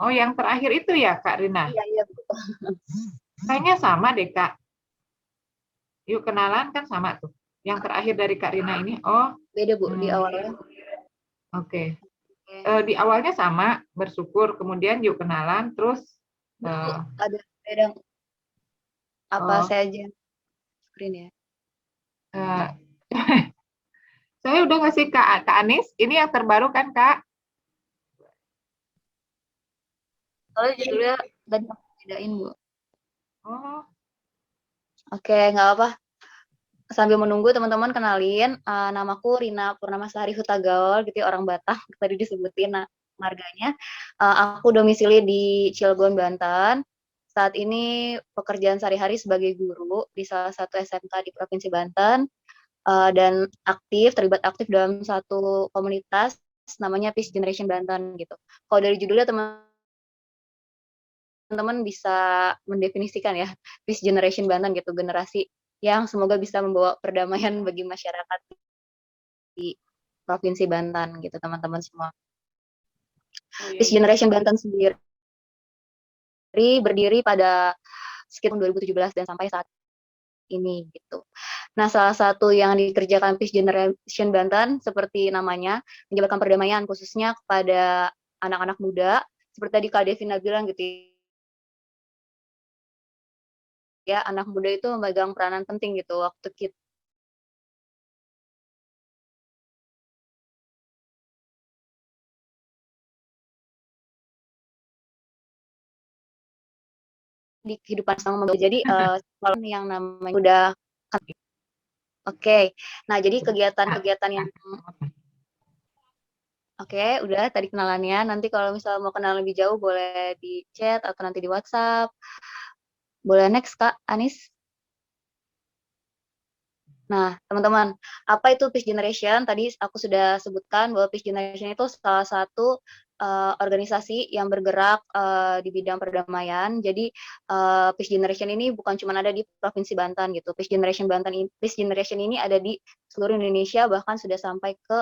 Oh, yang terakhir itu ya, Kak Rina? Iya, Bu. Kayaknya sama deh, Kak. Yuk kenalan kan sama tuh. Yang terakhir dari Kak Rina ini, beda, Bu, di awalnya. Oke. Di awalnya sama, bersyukur, kemudian yuk kenalan, terus Bu, ada beda apa saya aja screen ya? Saya udah ngasih Kak Anis, ini yang terbaru kan, Kak? Soalnya judulnya tadi aku bedain, Bu. Oh. Oke, nggak apa. Sambil menunggu teman-teman kenalin, namaku Rina Purnamasari Hutagaol, gitu ya, orang Batak, tadi disebutin marganya. Aku domisili di Cilegon, Banten. Saat ini pekerjaan sehari-hari sebagai guru di salah satu SMK di Provinsi Banten, dan terlibat aktif dalam satu komunitas namanya Peace Generation Banten gitu. Kalau dari judulnya teman-teman bisa mendefinisikan ya, Peace Generation Banten gitu, generasi yang semoga bisa membawa perdamaian bagi masyarakat di Provinsi Banten gitu, teman-teman semua. Peace Generation Banten sendiri berdiri pada sekitar 2017 dan sampai saat ini gitu. Nah, salah satu yang dikerjakan Peace Generation Banten seperti namanya, menyebarkan perdamaian khususnya kepada anak-anak muda, seperti tadi Kak Devina bilang gitu ya, anak muda itu memegang peranan penting gitu waktu kita di kehidupan sama. Jadi yang namanya udah Oke. Nah, jadi kegiatan-kegiatan yang udah tadi kenalannya. Nanti kalau misalnya mau kenal lebih jauh boleh di chat atau nanti di WhatsApp. Boleh next, Kak Anis. Nah, teman-teman, apa itu Peace Generation? Tadi aku sudah sebutkan bahwa Peace Generation itu salah satu organisasi yang bergerak di bidang perdamaian. Jadi Peace Generation ini bukan cuma ada di Provinsi Banten gitu. Peace Generation ini ada di seluruh Indonesia, bahkan sudah sampai ke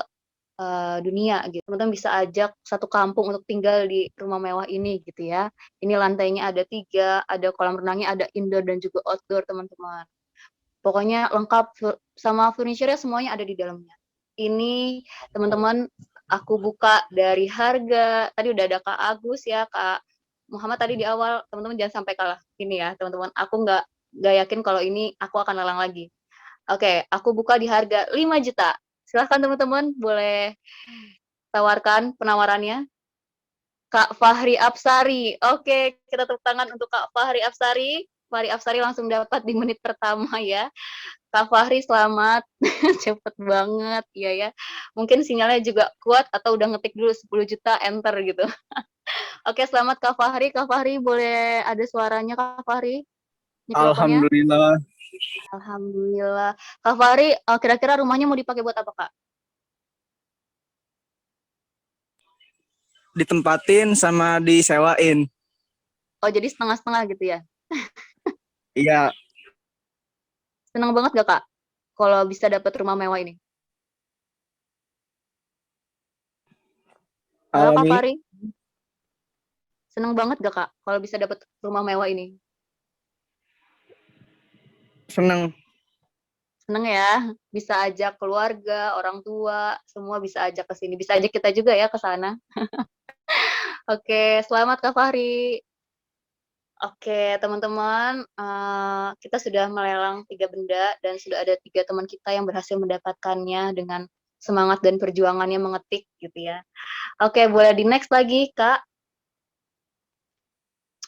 dunia gitu. Teman-teman bisa ajak satu kampung untuk tinggal di rumah mewah ini gitu ya. Ini lantainya ada 3, ada kolam renangnya, ada indoor dan juga outdoor, teman-teman. Pokoknya lengkap sama furniture-nya, semuanya ada di dalamnya. Ini teman-teman aku buka dari harga. Tadi udah ada Kak Agus ya, Kak Muhammad tadi di awal. Teman-teman jangan sampai kalah. Ini ya teman-teman, aku nggak Gak yakin kalau ini aku akan lelang lagi. Oke, aku buka di harga 5 juta. Silahkan teman-teman, boleh tawarkan penawarannya. Kak Fahri Apsari. Oke, kita tepuk tangan untuk Kak Fahri Apsari. Fahri Apsari langsung dapat di menit pertama ya. Kak Fahri selamat. Cepet banget, iya ya. Mungkin sinyalnya juga kuat atau udah ngetik dulu 10 juta enter gitu. Oke, selamat Kak Fahri. Kak Fahri boleh ada suaranya Kak Fahri? Mikrofonnya? Alhamdulillah Alhamdulillah. Kak Fahri, kira-kira rumahnya mau dipakai buat apa Kak? ditempatin sama disewain. Oh, jadi setengah-setengah gitu ya? Iya, Senang banget gak Kak? Kalau bisa dapat rumah mewah ini? Halo Kak alami Fahri, senang banget gak Kak kalau bisa dapat rumah mewah ini? seneng. Seneng ya, bisa ajak keluarga, orang tua, semua bisa ajak ke sini. Bisa ajak kita juga ya ke sana. Oke, selamat Kak Fahri. Oke, teman-teman, kita sudah melelang 3 benda dan sudah ada 3 teman kita yang berhasil mendapatkannya dengan semangat dan perjuangannya mengetik gitu ya. Oke, boleh di next lagi, Kak.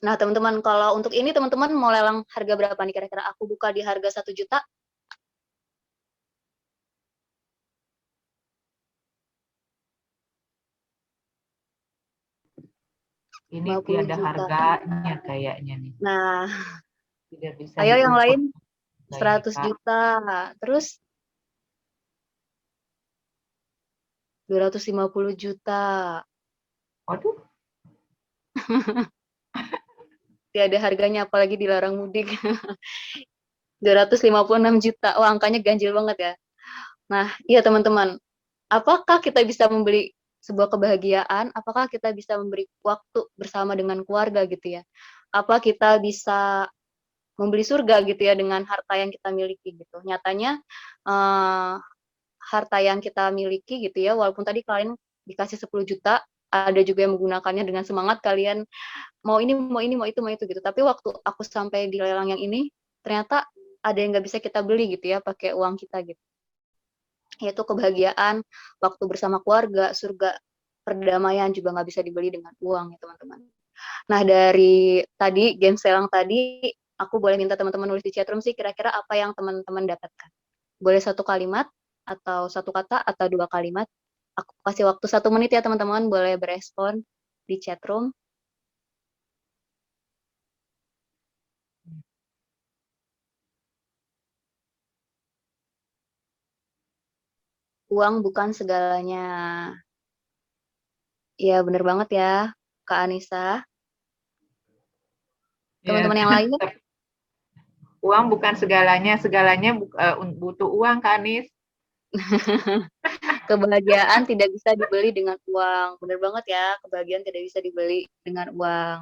Nah, teman-teman, kalau untuk ini teman-teman mau lelang harga berapa nih kira-kira? Aku buka di harga 1 juta. Ini 50 tiada juta. harganya kayaknya nih. Nah, Tidak bisa ayo yang diukur. lain Nah, ini, 100 Kak. juta. Terus 250 juta. Waduh, Tiada harganya apalagi dilarang mudik. 256 juta. Wah, angkanya ganjil banget ya. Nah, iya teman-teman. Apakah kita bisa membeli sebuah kebahagiaan? Apakah kita bisa memberi waktu bersama dengan keluarga gitu ya? Apa kita bisa membeli surga gitu ya dengan harta yang kita miliki gitu? Nyatanya eh, harta yang kita miliki gitu ya, walaupun tadi kalian dikasih 10 juta, ada juga yang menggunakannya dengan semangat kalian mau ini, mau ini, mau itu, mau itu gitu. Tapi waktu aku sampai di lelang yang ini, ternyata ada yang nggak bisa kita beli gitu ya pakai uang kita gitu. Yaitu kebahagiaan, waktu bersama keluarga, surga, perdamaian juga nggak bisa dibeli dengan uang ya teman-teman. Nah dari tadi game selang tadi, aku boleh minta teman-teman nulis di chatroom sih kira-kira apa yang teman-teman dapatkan. Boleh 1 kalimat atau 1 kata atau 2 kalimat. Aku kasih waktu 1 menit ya teman-teman, boleh berespon di chatroom. Uang bukan segalanya. Iya bener banget ya Kak Anissa. Teman-teman yang lain? uang bukan segalanya, segalanya butuh uang, Kak Anis. Kebahagiaan tidak bisa dibeli dengan uang. Bener banget ya, kebahagiaan tidak bisa dibeli dengan uang.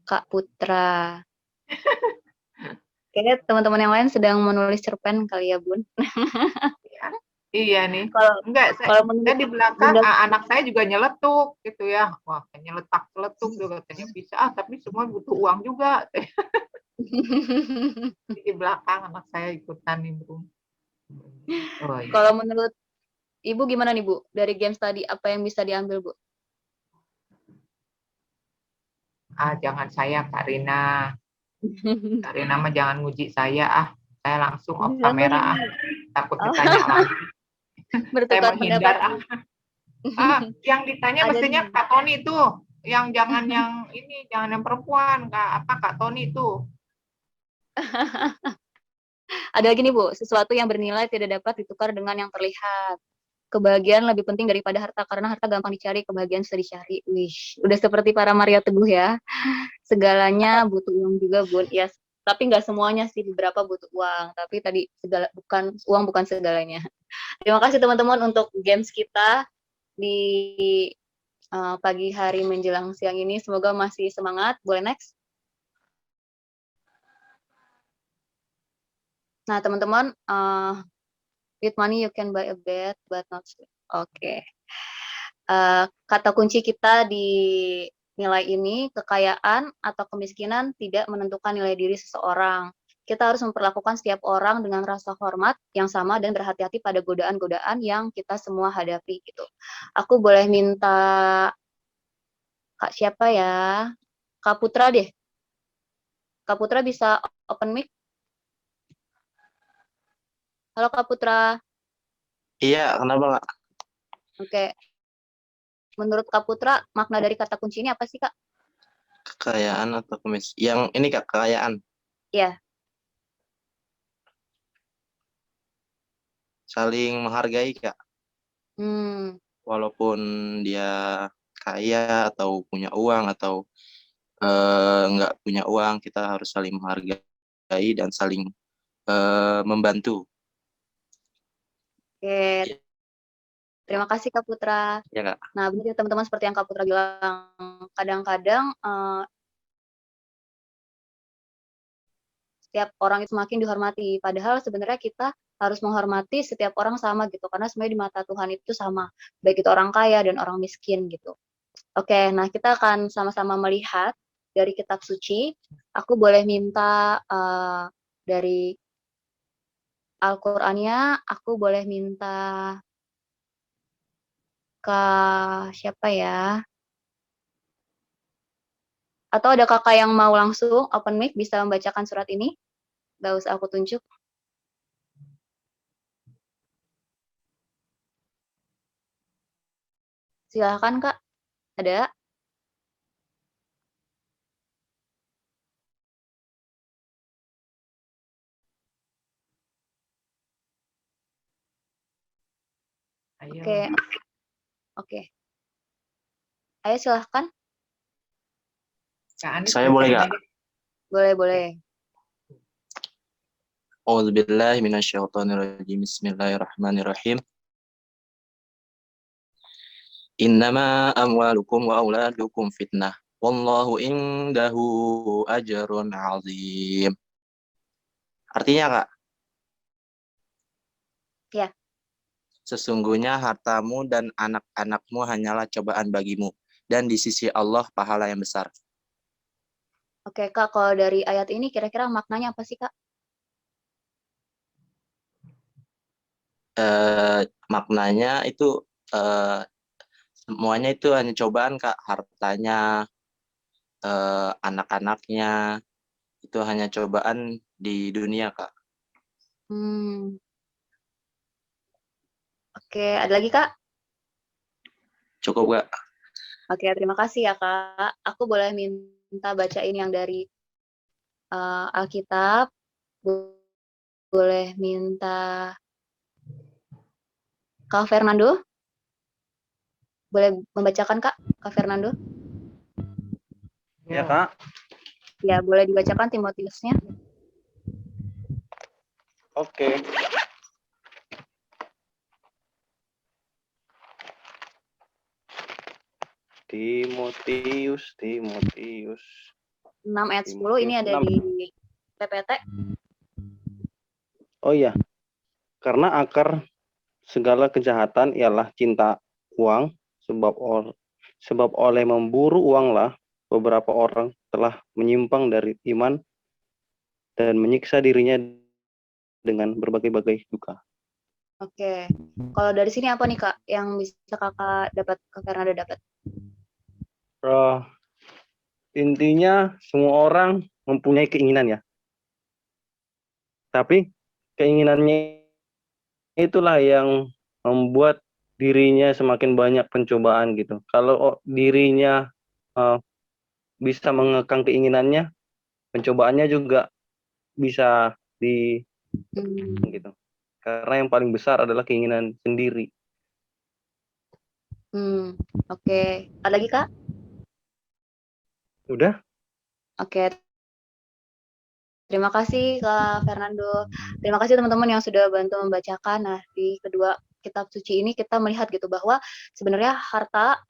Kak Putra. Kayaknya teman-teman yang lain sedang menulis cerpen kali ya, Bun. Iya nih. Kalau Enggak, kalau saya menurut di belakang Bunda anak saya juga nyeletuk gitu ya. Wah, nyeletak-nyeletuk juga katanya bisa, tapi semua butuh uang juga. Di belakang anak saya ikutan nih, Bu. Oh iya. kalau menurut Ibu gimana nih, Bu? Dari games tadi apa yang bisa diambil, Bu? Jangan saya, Kak Rina. Kak Rina mah jangan nguji saya, Saya langsung off kamera, Takut Oh, ditanya langsung. Saya bertukar menghindar, pendapat. Yang ditanya Ada mestinya nih. Kak Tony tuh. Jangan yang ini, jangan yang perempuan, Kak Tony tuh. Ada lagi nih, Bu, sesuatu yang bernilai tidak dapat ditukar dengan yang terlihat. Kebahagiaan lebih penting daripada harta, karena harta gampang dicari, kebahagiaan susah dicari. Wish, udah seperti para Maria Teguh ya. Segalanya butuh uang juga, Bun. Ya, tapi nggak semuanya sih, beberapa butuh uang. Tapi tadi segala bukan uang bukan segalanya. Terima kasih teman-teman untuk games kita di pagi hari menjelang siang ini. Semoga masih semangat. Boleh next? Nah, teman-teman, with money you can buy a bed, but not sleep. Oke. Kata kunci kita di nilai ini, kekayaan atau kemiskinan tidak menentukan nilai diri seseorang. Kita harus memperlakukan setiap orang dengan rasa hormat yang sama dan berhati-hati pada godaan-godaan yang kita semua hadapi gitu. Aku boleh minta Kak siapa ya? Kak Putra deh. Kak Putra bisa open mic? Halo Kak Putra. Iya, kenapa nggak? Oke. Menurut Kak Putra, makna dari kata kunci ini apa sih Kak? Kekayaan atau Yang ini Kak, kekayaan. Iya. Saling menghargai Kak. Hmm. Walaupun dia kaya atau punya uang atau nggak punya uang, kita harus saling menghargai dan saling membantu. Oke. Ya, Terima kasih Kak Putra. ya Kak. Nah, benar ya teman-teman seperti yang Kak Putra bilang, kadang-kadang setiap orang itu semakin dihormati. Padahal sebenarnya kita harus menghormati setiap orang sama gitu, karena sebenarnya di mata Tuhan itu sama, baik itu orang kaya dan orang miskin gitu. Oke, nah kita akan sama-sama melihat dari kitab suci. Aku boleh minta dari Al-Qur'annya, aku boleh minta ke siapa ya? Atau ada kakak yang mau langsung open mic bisa membacakan surat ini? Gak usah aku tunjuk. Silahkan Kak, ada? Ayo. Oke, oke. Ayo silahkan. Kak Anies Saya boleh bacain nggak? aja. Boleh, boleh. A'udzubillahi minasyaitonirrajim. Bismillahirrahmanirrahim. Innama amwalukum wa auladukum fitnah. Wallahu indahu ajrun azim. Artinya Kak, Ya. sesungguhnya hartamu dan anak-anakmu hanyalah cobaan bagimu, dan di sisi Allah pahala yang besar. Oke Kak, kalau dari ayat ini kira-kira maknanya apa sih Kak? Maknanya itu semuanya itu hanya cobaan Kak, hartanya, anak-anaknya, itu hanya cobaan di dunia Kak. Oke, ada lagi Kak? Cukup Kak? Oke, terima kasih ya Kak. Aku boleh minta bacain yang dari Alkitab. Boleh minta Kak Fernando? Boleh membacakan Kak Fernando? Ya Kak. Ya, boleh dibacakan Timotiusnya. Oke. Timotius. 6 ayat 10 ini ada 6. di PPT. Oh iya. Karena akar segala kejahatan ialah cinta uang, sebab oleh memburu uanglah beberapa orang telah menyimpang dari iman dan menyiksa dirinya dengan berbagai-bagai duka. Oke. Kalau dari sini apa nih Kak yang bisa Kakak dapat, Kak Fernando dapat? Intinya semua orang mempunyai keinginan ya. Tapi keinginannya itulah yang membuat dirinya semakin banyak pencobaan gitu. Kalau dirinya bisa mengekang keinginannya, pencobaannya juga bisa gitu. Karena yang paling besar adalah keinginan sendiri. Oke. Ada lagi Kak? Udah? Oke. Terima kasih Kak Fernando. Terima kasih teman-teman yang sudah bantu membacakan. Nah, di kedua kitab suci ini kita melihat gitu bahwa sebenarnya harta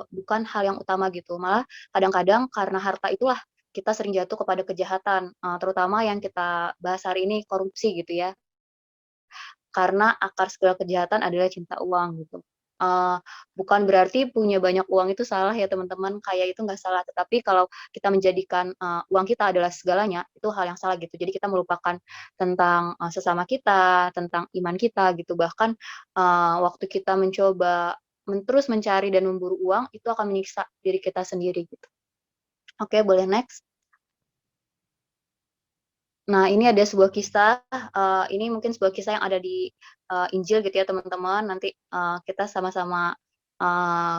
bukan hal yang utama gitu. Malah kadang-kadang karena harta itulah kita sering jatuh kepada kejahatan, terutama yang kita bahas hari ini korupsi gitu ya. Karena akar segala kejahatan adalah cinta uang gitu. Bukan berarti punya banyak uang itu salah ya teman-teman, kaya itu nggak salah, tetapi kalau kita menjadikan, uang kita adalah segalanya, itu hal yang salah gitu. Jadi kita melupakan tentang, sesama kita, tentang iman kita gitu, bahkan, waktu kita mencoba terus mencari dan memburu uang, itu akan menyiksa diri kita sendiri gitu. Oke, boleh next. Nah, ini ada sebuah kisah, ini mungkin sebuah kisah yang ada di, Injil gitu ya teman-teman, nanti, kita sama-sama,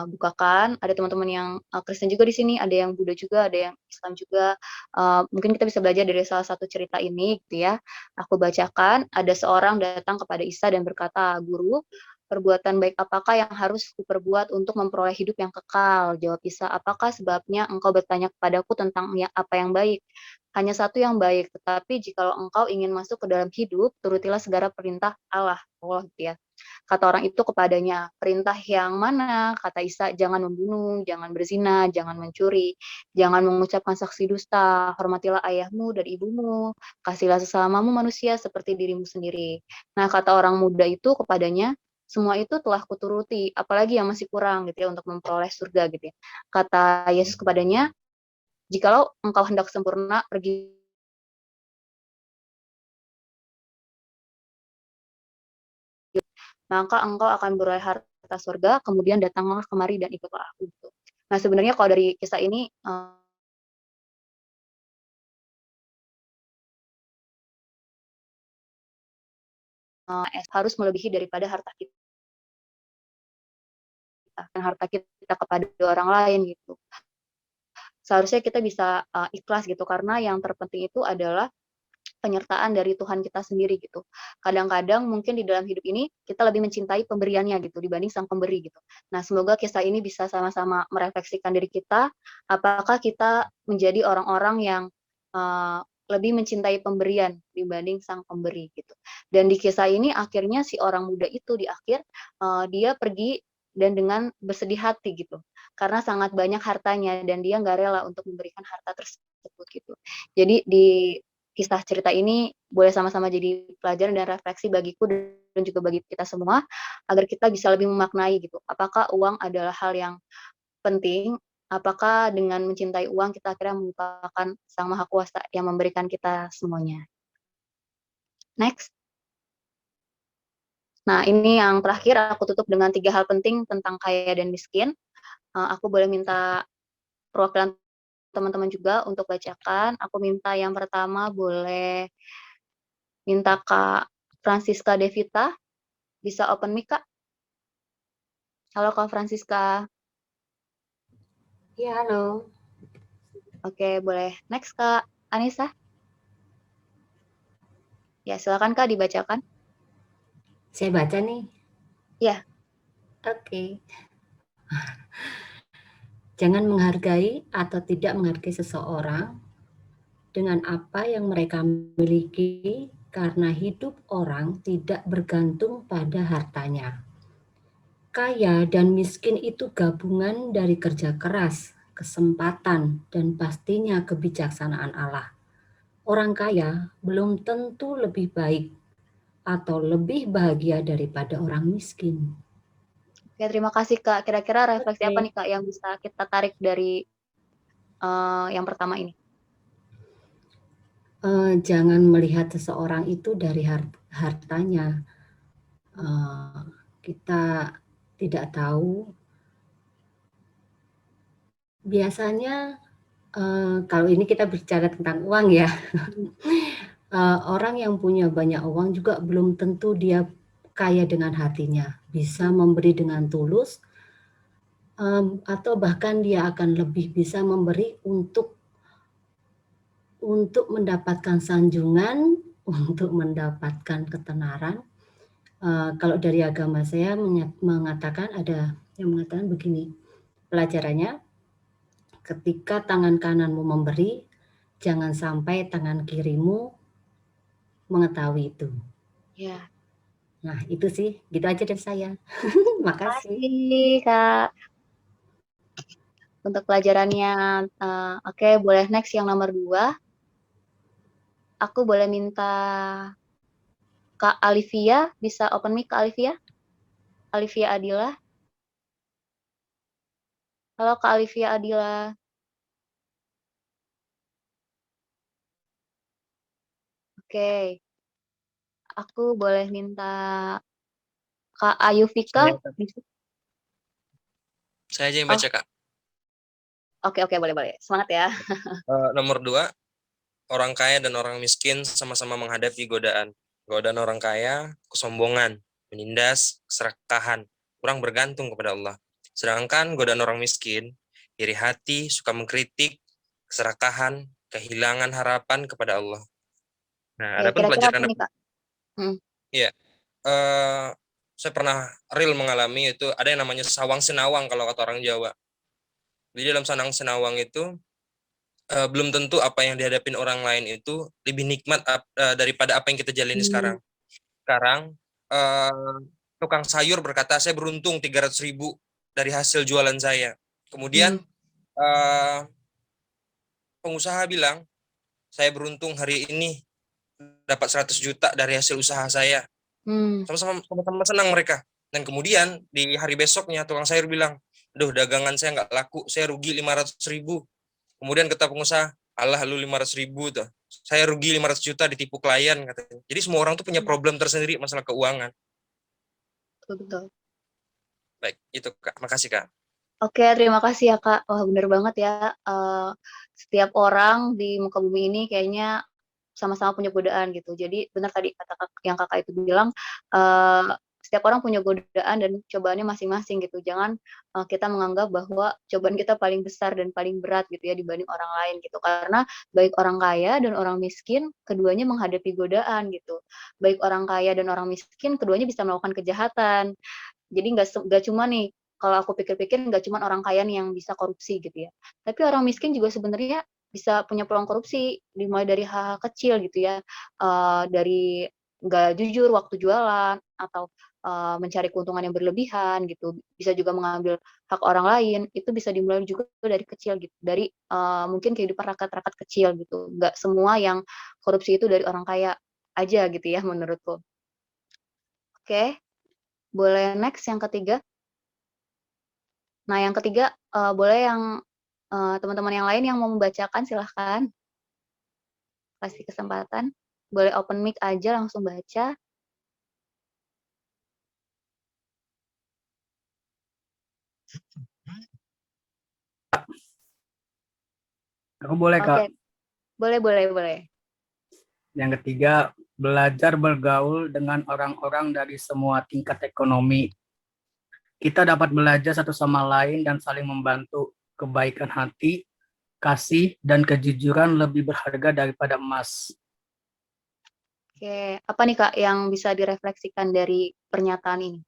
bukakan, ada teman-teman yang, Kristen juga di sini, ada yang Buddha juga, ada yang Islam juga, mungkin kita bisa belajar dari salah satu cerita ini gitu ya. Aku bacakan, ada seorang datang kepada Isa dan berkata, "Guru, perbuatan baik apakah yang harus kuperbuat untuk memperoleh hidup yang kekal?" Jawab Isa, "Apakah sebabnya engkau bertanya kepadaku tentang apa yang baik? Hanya satu yang baik, tetapi jikalau engkau ingin masuk ke dalam hidup, turutilah segala perintah Allah." Gitu ya. Kata orang itu kepadanya, "Perintah yang mana?" Kata Isa, "Jangan membunuh, jangan berzina, jangan mencuri, jangan mengucapkan saksi dusta, hormatilah ayahmu dan ibumu, kasihlah sesamamu manusia seperti dirimu sendiri." Nah, kata orang muda itu kepadanya, "Semua itu telah kuturuti, apalagi yang masih kurang gitu ya untuk memperoleh surga," gitu ya. Kata Yesus kepadanya, "Jikalau engkau hendak sempurna, pergi, maka engkau akan beroleh harta surga, kemudian datanglah kemari dan ikutlah aku." Gitu. Nah, sebenarnya kalau dari kisah ini, harus melebihi daripada harta kita dan harta kita kepada orang lain gitu. Seharusnya kita bisa, ikhlas gitu, karena yang terpenting itu adalah penyertaan dari Tuhan kita sendiri gitu. Kadang-kadang mungkin di dalam hidup ini kita lebih mencintai pemberiannya gitu dibanding sang pemberi gitu. Nah, semoga kisah ini bisa sama-sama merefleksikan diri kita, apakah kita menjadi orang-orang yang, lebih mencintai pemberian dibanding sang pemberi gitu. Dan di kisah ini akhirnya si orang muda itu di akhir, dia pergi dan dengan bersedih hati gitu, karena sangat banyak hartanya dan dia nggak rela untuk memberikan harta tersebut gitu. Jadi di kisah cerita ini boleh sama-sama jadi pelajaran dan refleksi bagiku dan juga bagi kita semua, agar kita bisa lebih memaknai gitu, apakah uang adalah hal yang penting, apakah dengan mencintai uang kita akhirnya melupakan Sang Maha Kuasa yang memberikan kita semuanya. Next. Nah, ini yang terakhir aku tutup dengan 3 hal penting tentang kaya dan miskin. Aku boleh minta perwakilan teman-teman juga untuk bacakan. Aku minta yang pertama boleh minta Kak Francisca Devita, bisa open mic, Kak? Halo, Kak Francisca. Ya, halo. Oke, boleh. Next, Kak Anissa. Ya, silakan Kak dibacakan. Saya baca nih. Ya. Oke. Jangan menghargai atau tidak menghargai seseorang dengan apa yang mereka miliki, karena hidup orang tidak bergantung pada hartanya. Kaya dan miskin itu gabungan dari kerja keras, kesempatan, dan pastinya kebijaksanaan Allah. Orang kaya belum tentu lebih baik atau lebih bahagia daripada orang miskin. Oke, terima kasih Kak. Kira-kira refleksi apa Oke. nih Kak yang bisa kita tarik dari yang pertama ini? Jangan melihat seseorang itu dari hartanya. Kita tidak tahu. Biasanya kalau ini kita bicara tentang uang ya. Orang yang punya banyak uang juga belum tentu dia kaya dengan hatinya, bisa memberi dengan tulus, atau bahkan dia akan lebih bisa memberi untuk mendapatkan sanjungan, untuk mendapatkan ketenaran. Kalau dari agama saya mengatakan, ada yang mengatakan begini, pelajarannya, ketika tangan kananmu memberi, jangan sampai tangan kirimu mengetahui itu. Ya. Nah, itu sih, gitu aja dari saya. Makasih. Makasih Kak. Untuk pelajarannya, oke, boleh next yang nomor 2. Aku boleh minta Kak Alivia, bisa open mic Kak Alivia? Alivia Adila. Halo Kak Alivia Adila. Oke, aku boleh minta Kak Ayu Vika. Saya aja yang Oh, baca, Kak. oke, boleh. Semangat ya. Nomor 2, orang kaya dan orang miskin sama-sama menghadapi godaan. Godaan orang kaya, kesombongan, menindas, keserakahan, kurang bergantung kepada Allah. Sedangkan godaan orang miskin, iri hati, suka mengkritik, keserakahan, kehilangan harapan kepada Allah. Nah, Oke, adapun kira-kira apa pelajaran nih Kak? Iya, saya pernah real mengalami itu ada yang namanya sawang senawang kalau kata orang Jawa. Di dalam sanang senawang itu belum tentu apa yang dihadapin orang lain itu lebih nikmat daripada apa yang kita jalani sekarang. Sekarang tukang sayur berkata saya beruntung 300.000 dari hasil jualan saya. Kemudian pengusaha bilang saya beruntung hari ini dapat 100 juta dari hasil usaha saya. Sama-sama senang mereka. Dan kemudian di hari besoknya tukang sayur bilang, aduh dagangan saya nggak laku, saya rugi 500.000. Kemudian kata pengusaha, alah lu 500.000 tuh. Saya rugi 500 juta ditipu klien katanya. Jadi semua orang tuh punya problem tersendiri masalah keuangan. Betul. Baik, itu Kak. Makasih Kak. Oke, terima kasih ya Kak. Wah, bener banget ya. Setiap orang di muka bumi ini kayaknya sama-sama punya godaan gitu. Jadi benar tadi kata yang Kakak itu bilang, setiap orang punya godaan dan cobaannya masing-masing gitu. Jangan kita menganggap bahwa cobaan kita paling besar dan paling berat gitu ya dibanding orang lain gitu. Karena baik orang kaya dan orang miskin, keduanya menghadapi godaan gitu. Baik orang kaya dan orang miskin, keduanya bisa melakukan kejahatan. Jadi nggak cuma nih, kalau aku pikir-pikir nggak cuma orang kaya nih yang bisa korupsi gitu ya. Tapi orang miskin juga sebenarnya bisa punya peluang korupsi, dimulai dari hal-hal kecil gitu ya, dari nggak jujur waktu jualan, atau mencari keuntungan yang berlebihan gitu, bisa juga mengambil hak orang lain, itu bisa dimulai juga dari kecil gitu, dari mungkin kehidupan rakyat-rakyat kecil gitu, nggak semua yang korupsi itu dari orang kaya aja gitu ya menurutku. Oke, boleh next yang ketiga? Nah, yang ketiga, boleh yang teman-teman yang lain yang mau membacakan silahkan. Kasih kesempatan. Boleh open mic aja langsung baca. Aku boleh, Kak. Oke. Boleh. Yang ketiga, belajar bergaul dengan orang-orang dari semua tingkat ekonomi. Kita dapat belajar satu sama lain dan saling membantu. Kebaikan hati, kasih, dan kejujuran lebih berharga daripada emas. Oke, apa nih Kak yang bisa direfleksikan dari pernyataan ini?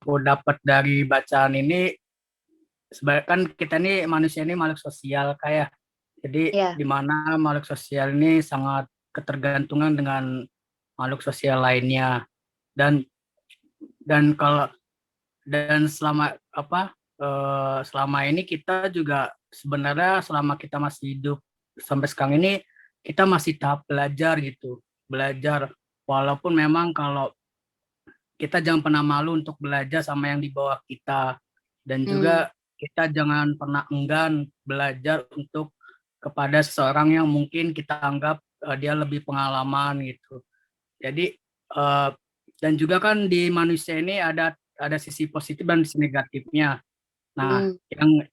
Aku dapat dari bacaan ini, sebenarnya kan kita nih manusia ini makhluk sosial kayak. Jadi di mana makhluk sosial ini sangat ketergantungan dengan makhluk sosial lainnya. Dan selama ini kita juga sebenarnya selama kita masih hidup sampai sekarang ini kita masih tahap belajar gitu. Belajar walaupun memang kalau kita jangan pernah malu untuk belajar sama yang di bawah kita, dan juga kita jangan pernah enggan belajar untuk kepada seseorang yang mungkin kita anggap dia lebih pengalaman gitu. Jadi dan juga kan di manusia ini ada sisi positif dan sisi negatifnya. Nah,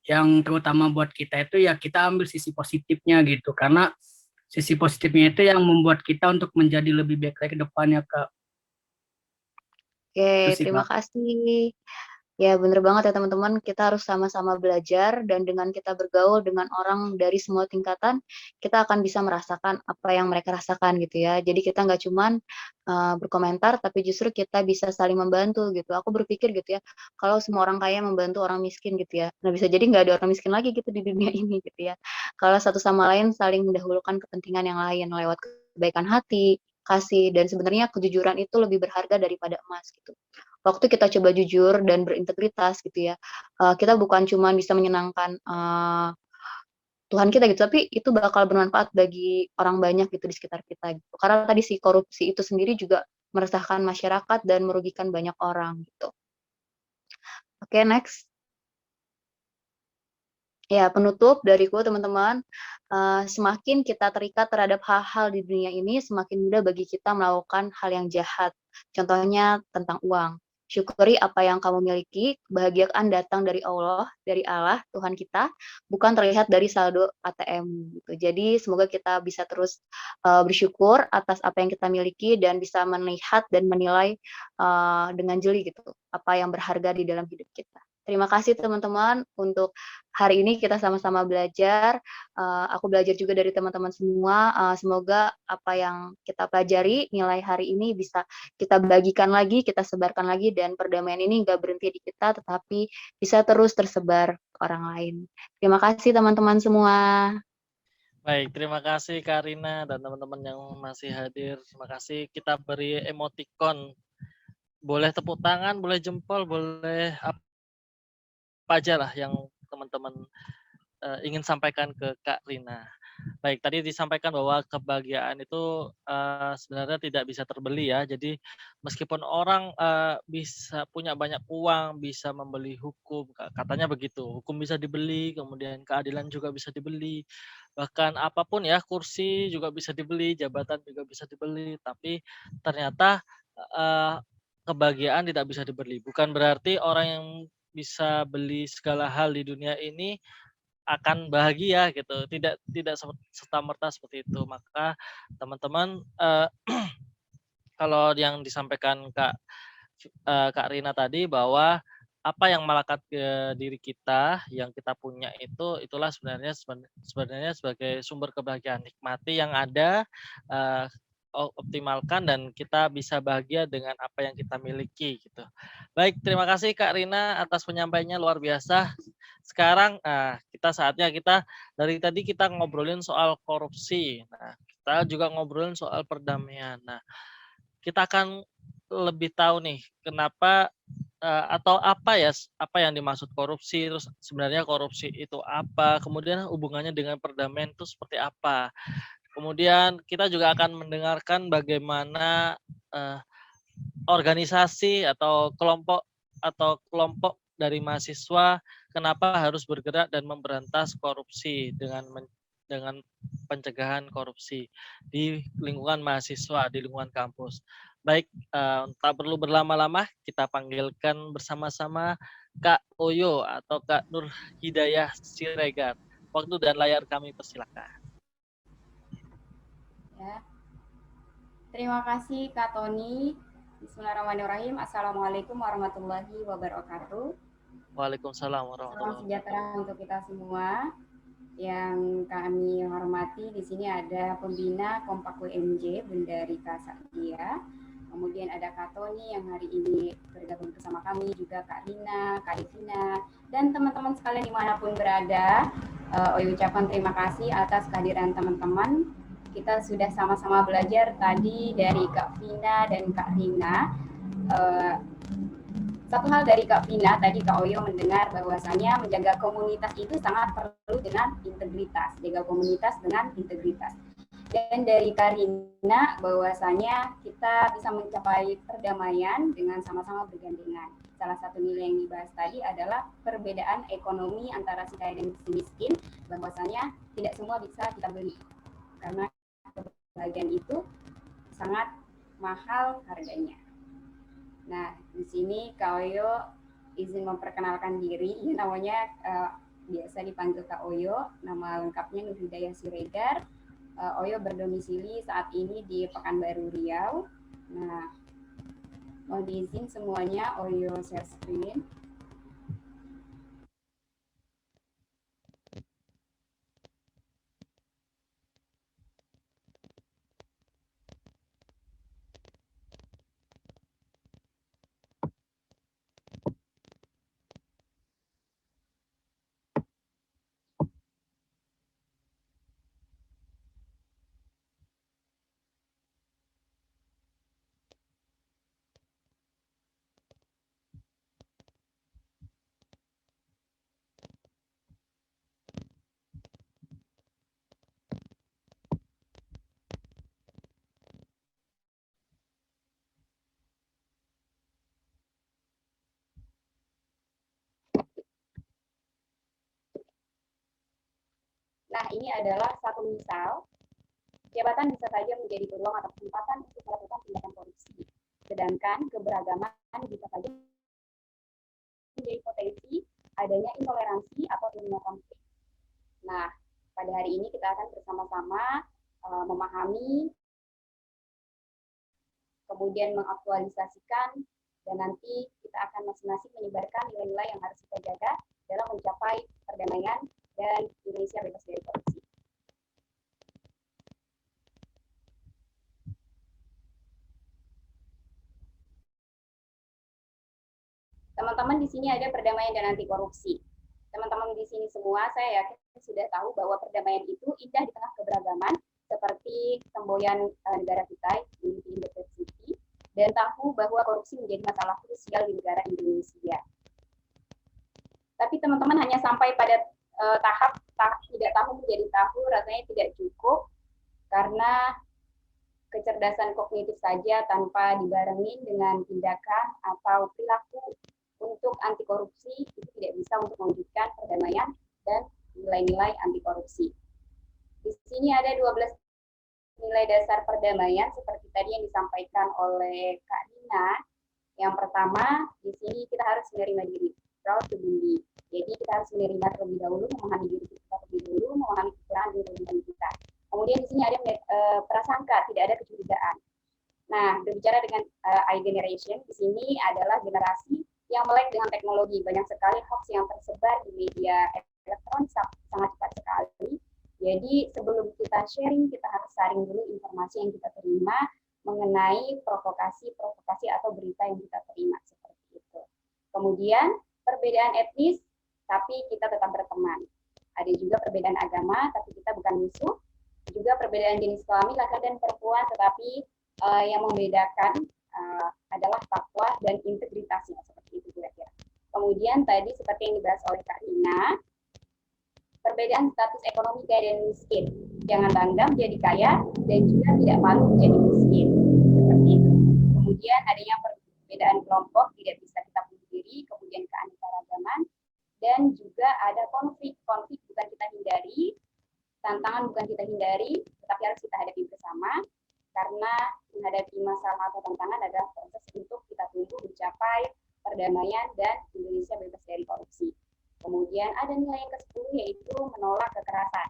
yang terutama buat kita itu ya kita ambil sisi positifnya gitu, karena sisi positifnya itu yang membuat kita untuk menjadi lebih baik lagi ke depannya, Kak. Oke, terima kasih. Ya, bener banget ya teman-teman, kita harus sama-sama belajar dan dengan kita bergaul dengan orang dari semua tingkatan, kita akan bisa merasakan apa yang mereka rasakan gitu ya. Jadi kita nggak cuman berkomentar, tapi justru kita bisa saling membantu gitu. Aku berpikir gitu ya, kalau semua orang kaya membantu orang miskin gitu ya, nah bisa jadi nggak ada orang miskin lagi gitu di dunia ini gitu ya. Kalau satu sama lain saling mendahulukan kepentingan yang lain lewat kebaikan hati, kasih, dan sebenarnya kejujuran itu lebih berharga daripada emas gitu. Waktu kita coba jujur dan berintegritas gitu ya, kita bukan cuma bisa menyenangkan Tuhan kita gitu, tapi itu bakal bermanfaat bagi orang banyak gitu di sekitar kita gitu. Karena tadi si korupsi itu sendiri juga meresahkan masyarakat dan merugikan banyak orang gitu. Oke, next. Ya, penutup dariku teman-teman, semakin kita terikat terhadap hal-hal di dunia ini, semakin mudah bagi kita melakukan hal yang jahat. Contohnya tentang uang. Syukuri apa yang kamu miliki, kebahagiaan datang dari Allah, Tuhan kita, bukan terlihat dari saldo ATM gitu. Jadi semoga kita bisa terus bersyukur atas apa yang kita miliki dan bisa melihat dan menilai dengan jeli gitu apa yang berharga di dalam hidup kita. Terima kasih teman-teman untuk hari ini kita sama-sama belajar. Aku belajar juga dari teman-teman semua. Semoga apa yang kita pelajari nilai hari ini bisa kita bagikan lagi, kita sebarkan lagi, dan perdamaian ini nggak berhenti di kita, tetapi bisa terus tersebar ke orang lain. Terima kasih teman-teman semua. Baik, terima kasih Karina dan teman-teman yang masih hadir. Terima kasih. Kita beri emoticon. Boleh tepuk tangan, boleh jempol, boleh apa aja lah yang teman-teman ingin sampaikan ke Kak Rina. Baik, tadi disampaikan bahwa kebahagiaan itu sebenarnya tidak bisa terbeli ya. Jadi meskipun orang bisa punya banyak uang, bisa membeli hukum, katanya begitu. Hukum bisa dibeli, kemudian keadilan juga bisa dibeli. Bahkan apapun ya, kursi juga bisa dibeli, jabatan juga bisa dibeli. Tapi ternyata kebahagiaan tidak bisa dibeli. Bukan berarti orang yang bisa beli segala hal di dunia ini akan bahagia gitu. Tidak serta-merta seperti itu. Maka teman-teman kalau yang disampaikan Kak Rina tadi bahwa apa yang melekat ke diri kita, yang kita punya itulah sebenarnya sebagai sumber kebahagiaan. Nikmati yang ada, optimalkan dan kita bisa bahagia dengan apa yang kita miliki gitu. Baik, terima kasih Kak Rina atas penyampaiannya luar biasa. Sekarang saatnya kita dari tadi kita ngobrolin soal korupsi. Nah, kita juga ngobrolin soal perdamaian. Nah, kita akan lebih tahu nih kenapa atau apa yang dimaksud korupsi, terus sebenarnya korupsi itu apa, kemudian hubungannya dengan perdamaian itu seperti apa. Kemudian kita juga akan mendengarkan bagaimana organisasi atau kelompok dari mahasiswa kenapa harus bergerak dan memberantas korupsi dengan pencegahan korupsi di lingkungan mahasiswa, di lingkungan kampus. Baik, tak perlu berlama-lama, kita panggilkan bersama-sama Kak Oyo atau Kak Nur Hidayah Siregar. Waktu dan layar kami persilakan. Ya. Terima kasih Kak Tony. Bismillahirrahmanirrahim. Assalamualaikum warahmatullahi wabarakatuh. Waalaikumsalam Salam warahmatullahi sejahtera wabarakatuh. untuk kita semua. Yang kami hormati di sini ada pembina Kompak UMJ Bunda Rika Saktia. Kemudian ada Kak Tony yang hari ini bergabung bersama kami, juga Kak Rina, Kak Evina, dan teman-teman sekalian dimanapun berada. Ucapkan terima kasih atas kehadiran teman-teman. Kita sudah sama-sama belajar tadi dari Kak Vina dan Kak Rina. Satu hal dari Kak Vina, tadi Kak Oyo mendengar bahwasanya menjaga komunitas itu sangat perlu dengan integritas. Jaga komunitas dengan integritas. Dan dari Kak Rina bahwasanya kita bisa mencapai perdamaian dengan sama-sama bergandengan. Salah satu nilai yang dibahas tadi adalah perbedaan ekonomi antara si kaya dan si miskin, bahwasanya tidak semua bisa kita beli. Karena kebahagiaan itu sangat mahal harganya. Nah, di sini Kak Oyo izin memperkenalkan diri, namanya biasa dipanggil Kak Oyo, nama lengkapnya Nur Hidayah Siregar. Oyo berdomisili saat ini di Pekanbaru Riau. Nah, mohon diizin semuanya Oyo share screen. ini adalah satu misal, jabatan bisa saja menjadi peluang atau kesempatan untuk melakukan tindakan korupsi. Sedangkan keberagaman bisa saja menjadi potensi adanya intoleransi atau ilmu konflik. Nah, pada hari ini kita akan bersama-sama memahami, kemudian mengaktualisasikan, dan nanti kita akan masing-masing menyebarkan nilai-nilai yang harus kita jaga dalam mencapai perdamaian dan Indonesia bebas dari korupsi. Teman-teman di sini ada perdamaian dan anti korupsi. Teman-teman di sini semua, saya yakin sudah tahu bahwa perdamaian itu indah di tengah keberagaman, seperti semboyan negara kita, Unity in Diversity, dan tahu bahwa korupsi menjadi masalah krusial di negara Indonesia. Tapi teman-teman hanya sampai pada tahap tidak tahu menjadi tahu, rasanya tidak cukup, karena kecerdasan kognitif saja tanpa dibarengi dengan tindakan atau perilaku untuk anti korupsi itu tidak bisa untuk mewujudkan perdamaian dan nilai-nilai anti korupsi. Di sini ada 12 nilai dasar perdamaian seperti tadi yang disampaikan oleh Kak Dina. Yang pertama, di sini kita harus menerima diri, proud to be. Jadi kita harus menerima terlebih dahulu, memahami diri kita terlebih dahulu, memahami kekurangan dan kelebihan kita. Kemudian di sini ada prasangka, tidak ada kecurigaan. Nah, berbicara dengan iGeneration, di sini adalah generasi yang melek dengan teknologi. Banyak sekali hoax yang tersebar di media elektronik sangat cepat sekali. Jadi sebelum kita sharing, kita harus saring dulu informasi yang kita terima mengenai provokasi atau berita yang kita terima seperti itu. Kemudian perbedaan etnis, tapi kita tetap berteman. Ada juga perbedaan agama, tapi kita bukan musuh. Juga perbedaan jenis kelamin laki-laki dan perempuan, tetapi yang membedakan adalah takwa dan integritasnya, seperti itu kira-kira. Kemudian tadi seperti yang dibahas oleh Kak Dina, perbedaan status ekonomi kaya dan miskin. Jangan bangga menjadi kaya dan juga tidak malu menjadi miskin, seperti itu. Kemudian adanya perbedaan kelompok tidak bisa kita pungkiri, kemudian keanekaragaman, dan juga ada konflik bukan kita hindari, tantangan bukan kita hindari, tetapi harus kita hadapi bersama. Karena menghadapi masalah atau tantangan adalah proses untuk kita tunggu mencapai perdamaian dan Indonesia bebas dari korupsi. Kemudian ada nilai yang ke-10 yaitu menolak kekerasan.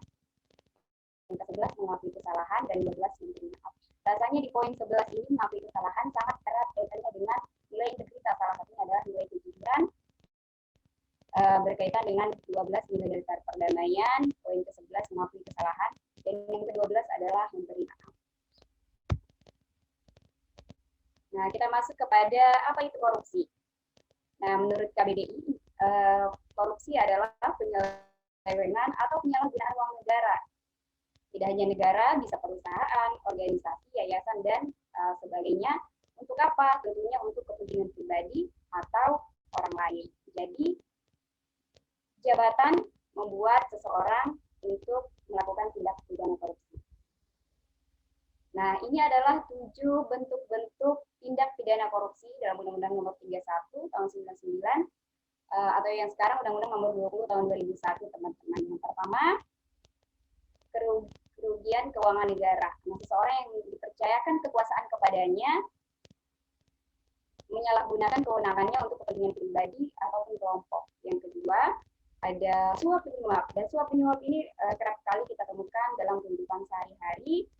Yang ke-11 mengakui kesalahan dan 12 memberi maaf. Rasanya di poin 11 ini mengakui kesalahan sangat erat kaitannya dengan nilai integritas. Salah satunya adalah nilai kejujuran, berkaitan dengan 12 nilai dasar perdamaian. Poin ke-11 mengakui kesalahan, dan yang ke-12 adalah memberi maaf. Nah, kita masuk kepada apa itu korupsi. Nah, menurut KBDI, korupsi adalah penyelewengan atau penyalahgunaan uang negara. Tidak hanya negara, bisa perusahaan, organisasi, yayasan, dan sebagainya. Untuk apa? Tentunya untuk kepentingan pribadi atau orang lain. Jadi, jabatan membuat seseorang untuk melakukan tindak pidana korupsi. Nah, ini adalah 7 bentuk-bentuk tindak pidana korupsi dalam Undang-Undang Nomor 31 tahun 99 atau yang sekarang Undang-Undang Nomor 20 tahun 2001, teman-teman. Yang pertama, kerugian keuangan negara. Nah, seseorang yang dipercayakan kekuasaan kepadanya menyalahgunakan kewenangannya untuk kepentingan pribadi ataupun kelompok. Yang kedua, ada suap penyuap. Dan suap penyuap ini kerap kali kita temukan dalam kehidupan sehari-hari.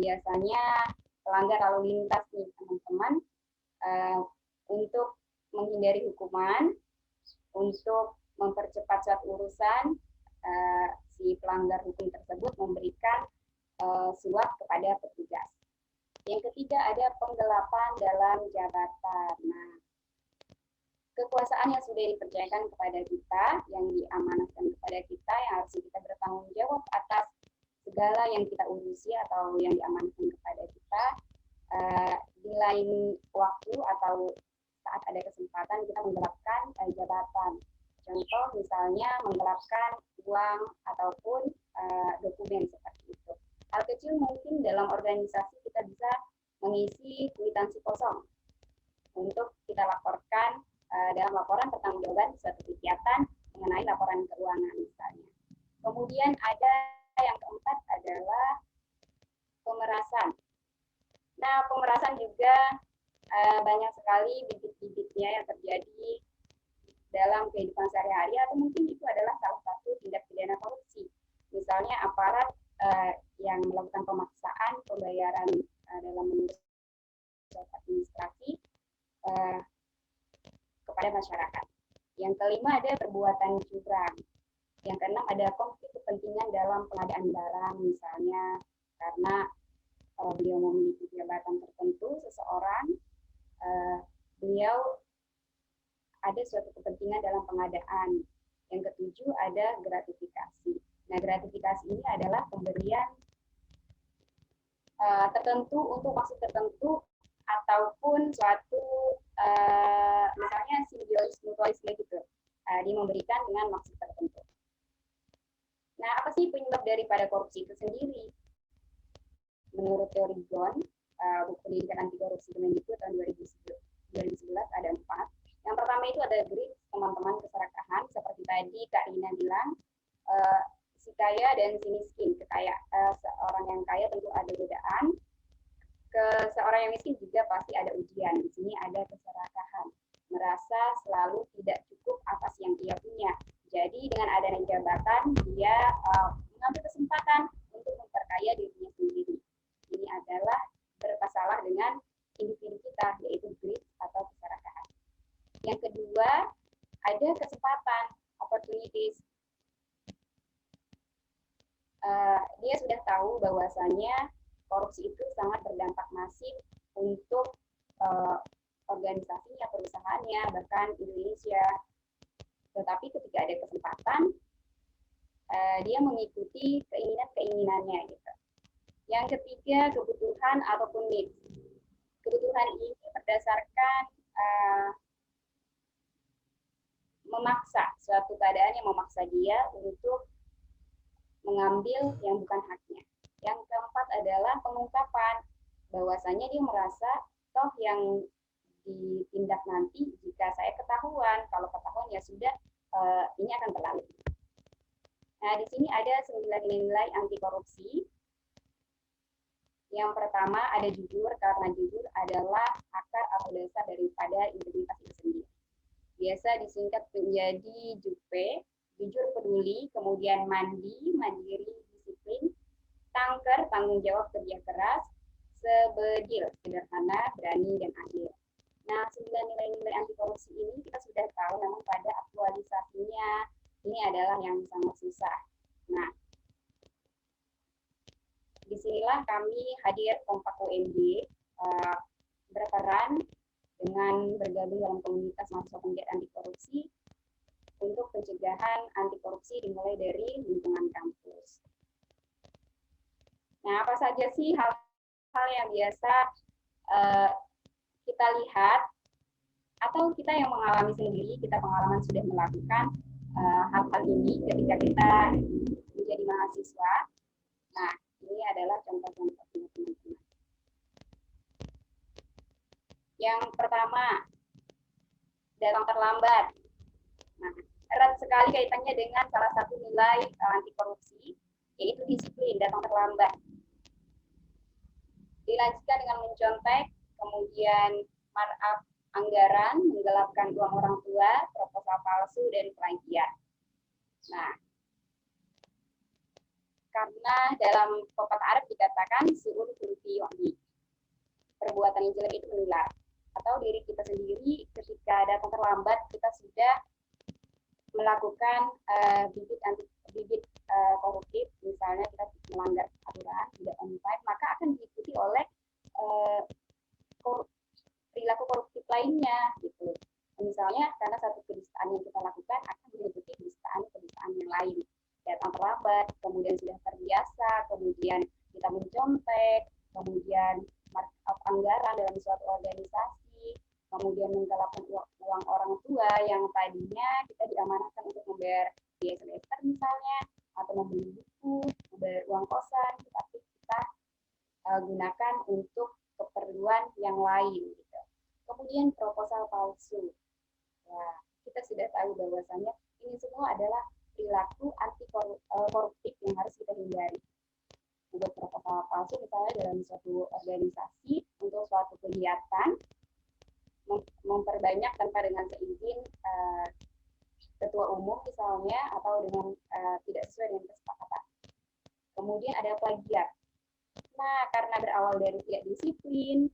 Biasanya pelanggar lalu lintas nih teman-teman, untuk menghindari hukuman, untuk mempercepat suatu urusan, si pelanggar hukum tersebut memberikan suap kepada petugas. Yang ketiga ada penggelapan dalam jabatan. Nah, kekuasaan yang sudah dipercayakan kepada kita, yang diamanatkan kepada kita, yang harus kita bertanggung jawab atas segala yang kita urusi atau yang diamanatkan kepada kita, di lain waktu atau saat ada kesempatan kita menggelapkan jabatan. Contoh misalnya menggelapkan uang ataupun dokumen seperti itu. Hal kecil mungkin dalam organisasi kita bisa mengisi kwitansi kosong untuk kita laporkan dalam laporan pertanggungjawaban suatu kegiatan mengenai laporan keuangan misalnya. Kemudian ada yang keempat adalah pemerasan. Nah, pemerasan juga banyak sekali bibit-bibitnya yang terjadi dalam kehidupan sehari-hari, atau mungkin itu adalah salah satu tindak pidana korupsi. Misalnya aparat yang melakukan pemaksaan pembayaran dalam mengurus administrasi kepada masyarakat. Yang kelima ada perbuatan curang. Yang keenam ada konflik kepentingan dalam pengadaan barang, misalnya karena beliau memiliki jabatan tertentu, seseorang beliau ada suatu kepentingan dalam pengadaan. Yang ketujuh ada gratifikasi. Nah, gratifikasi ini adalah pemberian tertentu untuk maksud tertentu ataupun suatu misalnya simbiosis mutualisme gitu. Dia memberikan dengan maksud tertentu. Nah, apa sih penyebab daripada korupsi itu sendiri? Menurut teori Gon, buku pendidikan anti korupsi Kemendikbud tahun 2011 ada 4. Yang pertama itu ada greed, teman-teman, keserakahan, seperti tadi Kak Rina bilang, si kaya dan si miskin. Seorang yang kaya tentu ada godaan, ke seorang yang miskin juga pasti ada ujian. Di sini ada keserakahan, merasa selalu tidak cukup atas yang ia punya. Jadi dengan adanya jabatan, dia mengambil kesempatan untuk memperkaya dirinya sendiri. Ini adalah bermasalah dengan individu kita, yaitu greed atau keserakahan. Yang kedua, ada kesempatan, opportunities. Dia sudah tahu bahwasanya korupsi itu sangat berdampak masif untuk organisasinya, perusahaannya, bahkan Indonesia. Tetapi ketika ada kesempatan, dia mengikuti keinginan-keinginannya gitu. Yang ketiga, kebutuhan ataupun needs. Kebutuhan ini berdasarkan memaksa, suatu keadaan yang memaksa dia untuk mengambil yang bukan haknya. Yang keempat adalah pengungkapan, bahwasanya dia merasa toh yang ditindak nanti jika saya ketahuan, kalau ketahuan ya sudah ini akan berlalu. Nah, di sini ada 9 nilai anti korupsi. Yang pertama ada jujur, karena jujur adalah akar atau dasar daripada integritas itu sendiri. Biasa disingkat menjadi JUPE, jujur peduli, kemudian mandi, mandiri, disiplin, tangker, tanggung jawab kerja keras, sebedil, sederhana, berani, dan adil. Nah, 9 nilai-nilai anti korupsi ini kita sudah tahu, namun pada aktualisasinya ini adalah yang sangat susah. Nah, disinilah kami hadir Kompak UNJ berperan dengan bergabung dalam komunitas mahasiswa penggiat anti korupsi untuk pencegahan anti korupsi dimulai dari lingkungan kampus. Nah, apa saja sih hal-hal yang biasa kita lihat atau kita yang mengalami sendiri, kita pengalaman sudah melakukan hal-hal ini ketika kita menjadi mahasiswa. Nah, ini adalah contoh-contohnya, teman-teman. Yang pertama, datang terlambat. Nah, erat sekali kaitannya dengan salah satu nilai anti korupsi, yaitu disiplin, datang terlambat. Dilanjutkan dengan mencontek, kemudian markup anggaran, menggelapkan uang orang tua, proposal palsu, dan plagiat. Nah, karena dalam pepatah Arab dikatakan su'ul khuluqi yu'mi, perbuatan yang jelek itu menular. Atau diri kita sendiri ketika datang terlambat, kita sudah melakukan bibit koruptif, misalnya kita melanggar aturan, tidak on time, maka akan diikuti oleh perilaku koruptif lainnya, gitu. Misalnya karena satu kedustaan yang kita lakukan akan diikuti kedustaan yang lain. Datang terlambat, kemudian sudah terbiasa, kemudian kita mencontek, kemudian markup anggaran dalam suatu organisasi, kemudian menggelapkan uang orang tua yang tadinya kita diamanahkan untuk membayar biaya semester misalnya, atau membeli buku, membayar uang kosan, tetapi kita gunakan untuk keperluan yang lain. Gitu. Kemudian proposal palsu. Ya, kita sudah tahu bahwasannya ini semua adalah perilaku anti koruptif yang harus kita hindari. Membuat proposal palsu misalnya dalam suatu organisasi untuk suatu kegiatan, memperbanyak tanpa dengan seizin ketua umum misalnya, atau dengan tidak sesuai dengan kesepakatan. Kemudian ada plagiat. Nah, karena berawal dari tidak disiplin,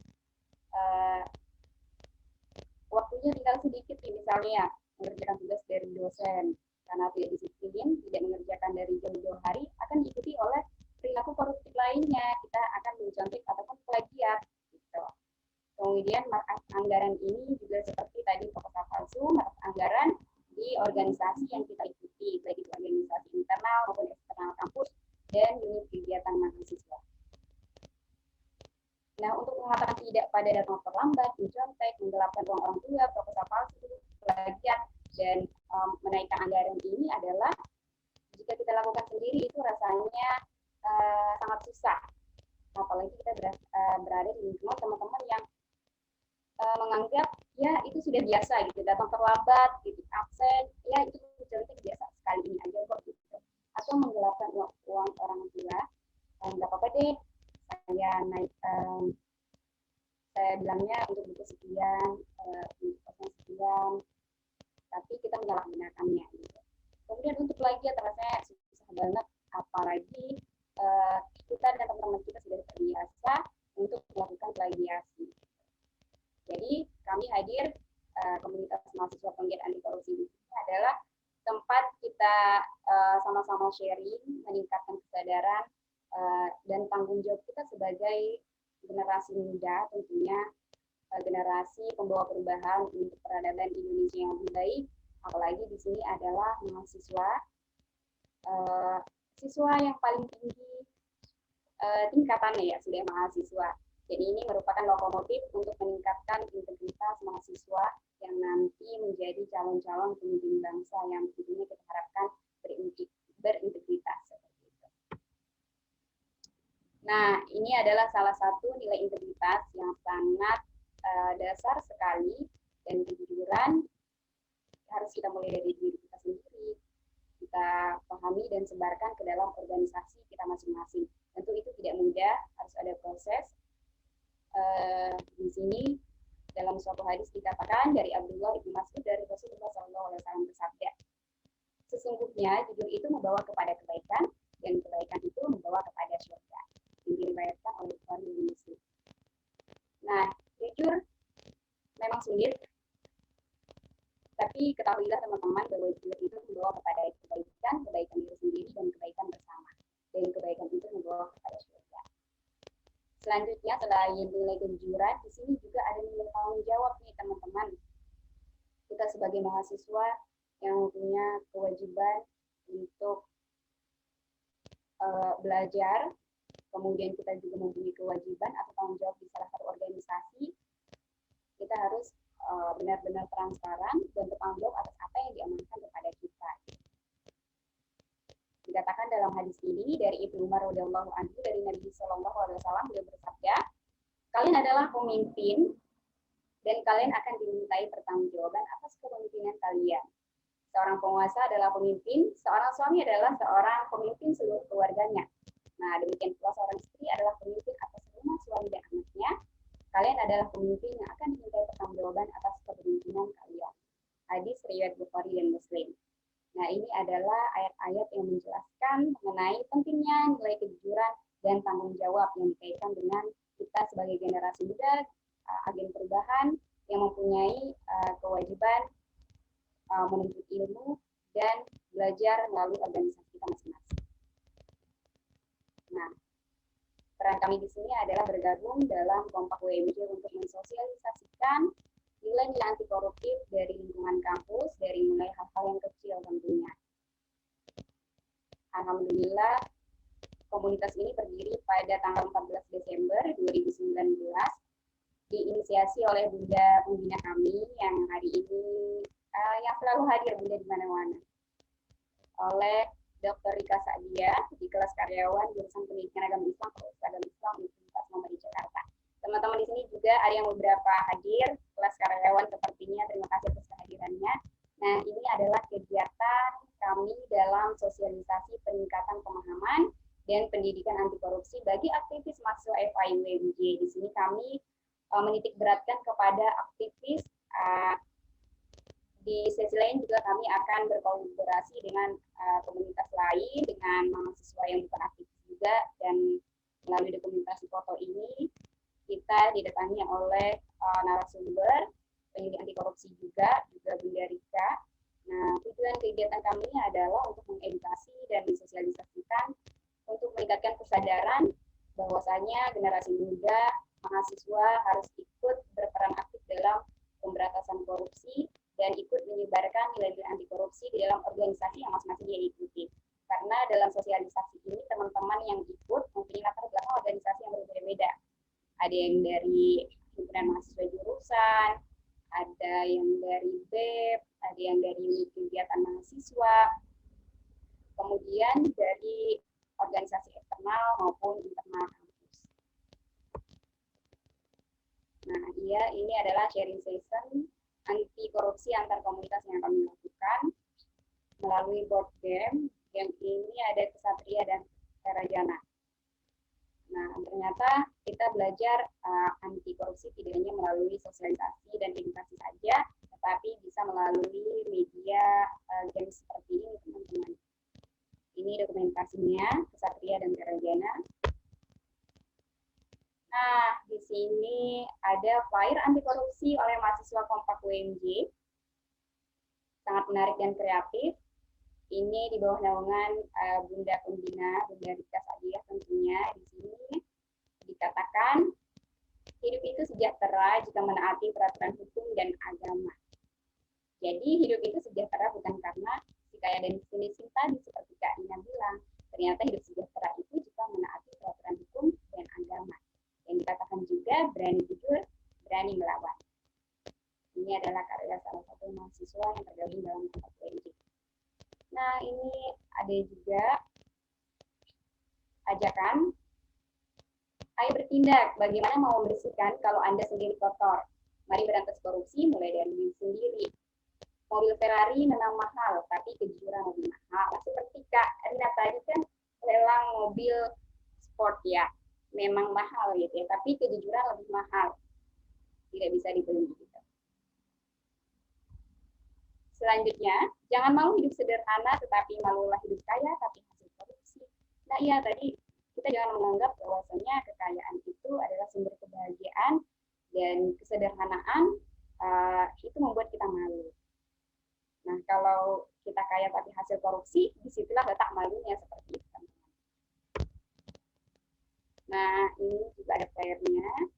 waktunya tinggal sedikit nih, misalnya mengerjakan tugas dari dosen, karena tidak disiplin, tidak mengerjakan dari jauh-jauh hari, akan diikuti oleh perilaku koruptif lainnya. Kita akan mencontek ataupun plagiat gitu. Kemudian markup anggaran ini juga seperti tadi proposal palsu, markup anggaran di organisasi yang kita ikuti, baik itu organisasi internal maupun eksternal kampus dan unit kegiatan mahasiswa. Nah, untuk mengatakan tidak pada datang terlambat, mencontek, menggelapkan uang orang tua, proposal palsu, plagiat, dan menaikkan anggaran ini adalah jika kita lakukan sendiri itu rasanya sangat susah. Apalagi kita berada di lingkungan teman-teman yang menganggap ya itu sudah biasa gitu, datang terlambat, gitu, absen, ya itu mencontek biasa, sekali ini aja kok gitu. Atau menggelapkan uang orang tua, nggak apa-apa deh, saya naik, saya bilangnya untuk buku sekian, untuk kosong sekian, tapi kita menyalahgunakannya gitu. Kemudian untuk plagiat rasanya susah banget, apalagi kita dan teman-teman kita sudah terbiasa untuk melakukan plagiasi. Jadi kami hadir, komunitas mahasiswa penggiat anti korupsi ini adalah tempat kita sama-sama sharing, meningkatkan kesadaran dan tanggung jawab kita sebagai generasi muda, tentunya generasi pembawa perubahan untuk peradaban Indonesia yang lebih baik. Apalagi di sini adalah mahasiswa, siswa yang paling tinggi tingkatannya ya, sudah mahasiswa. Jadi ini merupakan lokomotif untuk meningkatkan integritas mahasiswa yang nanti menjadi calon-calon pemimpin bangsa yang tentunya kita harapkan berintegritas. Seperti itu. Nah, ini adalah salah satu nilai integritas yang sangat dasar sekali, dan kejujuran harus kita mulai dari diri kita sendiri, kita pahami dan sebarkan ke dalam organisasi kita masing-masing. Tentu itu tidak mudah, harus ada proses. Di sini dalam suatu hadis dikatakan dari Abdullah bin Mas'ud dari Rasulullah SAW bersabda, sesungguhnya jujur itu membawa kepada kebaikan dan kebaikan itu membawa kepada surga. Yang diriwayatkan oleh Bukhari dan Muslim. Nah, jujur memang sulit, tapi ketahuilah teman-teman bahwa jujur itu membawa kepada kebaikan, kebaikan diri sendiri dan kebaikan bersama, dan kebaikan itu membawa kepada surga. Selanjutnya, selain nilai kejujuran, di sini juga ada nilai tanggung jawab nih teman-teman. Kita sebagai mahasiswa yang punya kewajiban untuk belajar, kemudian kita juga mempunyai kewajiban atau tanggung jawab di salah satu organisasi. Kita harus benar-benar transparan dan bertanggung jawab atas apa yang diamankan kepada kita. Dikatakan dalam hadis ini dari Ibnu Umar radhiyallahu anhu dari Nabi Shallallahu alaihi wasallam, beliau bersabda, kalian adalah pemimpin dan kalian akan dimintai pertanggungjawaban atas kepemimpinan kalian. Seorang penguasa adalah pemimpin, seorang suami adalah seorang pemimpin seluruh keluarganya. Nah, demikian pula seorang istri adalah pemimpin atas rumah suami dan anaknya. Kalian adalah pemimpin yang akan dimintai pertanggungjawaban atas kepemimpinan kalian. Hadis riwayat Bukhari dan Muslim. Nah, ini adalah ayat-ayat yang menjelaskan mengenai pentingnya nilai kejujuran dan tanggung jawab yang dikaitkan dengan kita sebagai generasi muda, agen perubahan yang mempunyai kewajiban menuntut ilmu dan belajar melalui organisasi kita masing-masing. Nah, peran kami di sini adalah bergabung dalam kelompok WMJ untuk mensosialisasikan nilai-nilai anti koruptif dari lingkungan kampus, dari mulai hal-hal yang kecil tentunya. Alhamdulillah, komunitas ini berdiri pada tanggal 14 Desember 2019, diinisiasi oleh Bunda pembina kami yang hari ini yang selalu hadir Bunda di mana-mana, oleh Dr. Rika Sa'dia di kelas karyawan jurusan Pendidikan Agama Islam Fakultas Agama Islam Universitas Muhammad di Jakarta. Teman-teman di sini juga ada yang beberapa hadir kelas karyawan sepertinya, terima kasih atas kehadirannya. Nah, ini adalah kegiatan kami dalam pendidikan anti korupsi bagi aktivis mahasiswa FIUMJ. Di sini kami menitik beratkan kepada aktivis. Di sesi lain juga kami akan berkolaborasi dengan komunitas lain, dengan mahasiswa yang bukan aktivis juga, dan melalui dokumentasi foto ini kita didatangi oleh narasumber penyidik anti korupsi juga Bunda Rika. Nah, tujuan kegiatan kami adalah untuk mengedukasi dan mensosialisasikan untuk meningkatkan kesadaran bahwasanya generasi muda, mahasiswa harus ikut berperan aktif dalam pemberantasan korupsi dan ikut menyebarkan nilai-nilai anti korupsi di dalam organisasi yang masing-masing dia ikuti. Karena dalam sosialisasi ini teman-teman yang ikut mempunyai latar belakang organisasi yang berbeda-beda. Ada yang dari himpunan mahasiswa jurusan, ada yang dari BEP, ada yang dari unit kegiatan mahasiswa, kemudian dari organisasi eksternal maupun internal kampus. Nah, ini adalah sharing session anti korupsi antar komunitas yang kami lakukan melalui board game. Yang ini ada Kesatria dan Terajana. Nah, ternyata kita belajar anti korupsi tidak hanya melalui sosialisasi dan edukasi saja, tetapi bisa melalui media game seperti ini, teman-teman. Ini dokumentasinya Kesatria dan Terajana. Nah, di sini ada flyer anti korupsi oleh mahasiswa Kompak UMJ. Sangat menarik dan kreatif. Ini di bawah naungan Bunda Pembina, Bunda Rika Sadiah tentunya. Di sini dikatakan, hidup itu sejahtera jika menaati peraturan hukum dan agama. Jadi hidup itu sejahtera bukan karena si kaya dan si miskin tadi seperti Kak Ina bilang. Ternyata hidup sejahtera itu jika menaati peraturan hukum dan agama. Yang dikatakan juga berani jujur, berani melawan. Ini adalah karya salah satu mahasiswa yang tergabung dalam Kompak UMJ. Nah, ini ada juga ajakan, ayo bertindak, bagaimana mau membersihkan kalau Anda sendiri kotor. Mari berantas korupsi mulai dari diri sendiri. Mobil Ferrari memang mahal, tapi kejujuran lebih mahal. Seperti Kak Rina tadi kan lelang mobil sport ya, memang mahal gitu ya, tapi kejujuran lebih mahal. Tidak bisa dibeli gitu. Selanjutnya, jangan mau hidup sederhana tetapi malulah hidup kaya tapi hasil korupsi. Nah iya tadi kita jangan menganggap bahwasanya kekayaan itu adalah sumber kebahagiaan dan kesederhanaan itu membuat kita malu. Nah kalau kita kaya tapi hasil korupsi, disitulah letak malunya seperti itu. Nah ini juga ada flyernya.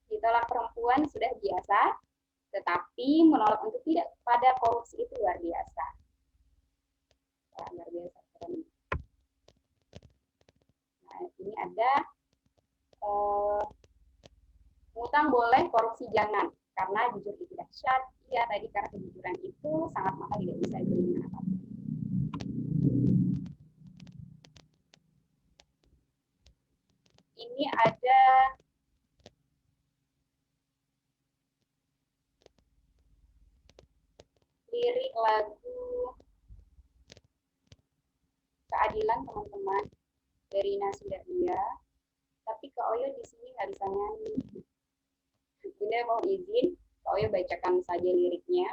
Ditolak perempuan sudah biasa, tetapi menolak untuk tidak pada korupsi itu luar biasa. Luar biasa keren. Nah, ini ada ngutang boleh, korupsi jangan, karena jujur itu dahsyat. Iya, tadi karena kejujuran itu sangat mahal, tidak bisa dibeli dengan apapun. Ini ada lirik lagu keadilan teman-teman dari Nasudaria, tapi Kak Oyo di sini nggak bisa nyanyi. Bunda mau izin Kak Oyo bacakan saja liriknya.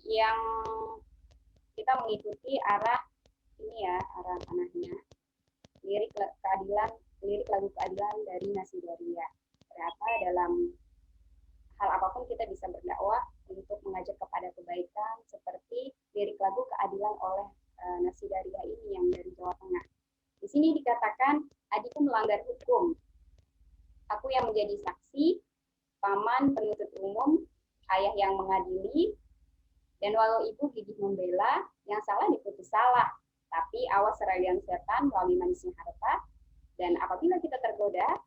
Yang kita mengikuti arah ini ya, arah panahnya. Lirik keadilan, lirik lagu keadilan dari Nasudaria. Ternyata dalam hal apapun kita bisa berdakwah untuk mengajak kepada kebaikan, seperti lirik lagu keadilan oleh Nasudaria ini yang dari Jawa Tengah. Di sini dikatakan, adikku melanggar hukum. Aku yang menjadi saksi, paman penuntut umum, ayah yang mengadili, dan walau ibu gigih membela, yang salah diputus salah. Tapi awas serayaan setan melalui manisnya harta, dan apabila kita tergoda,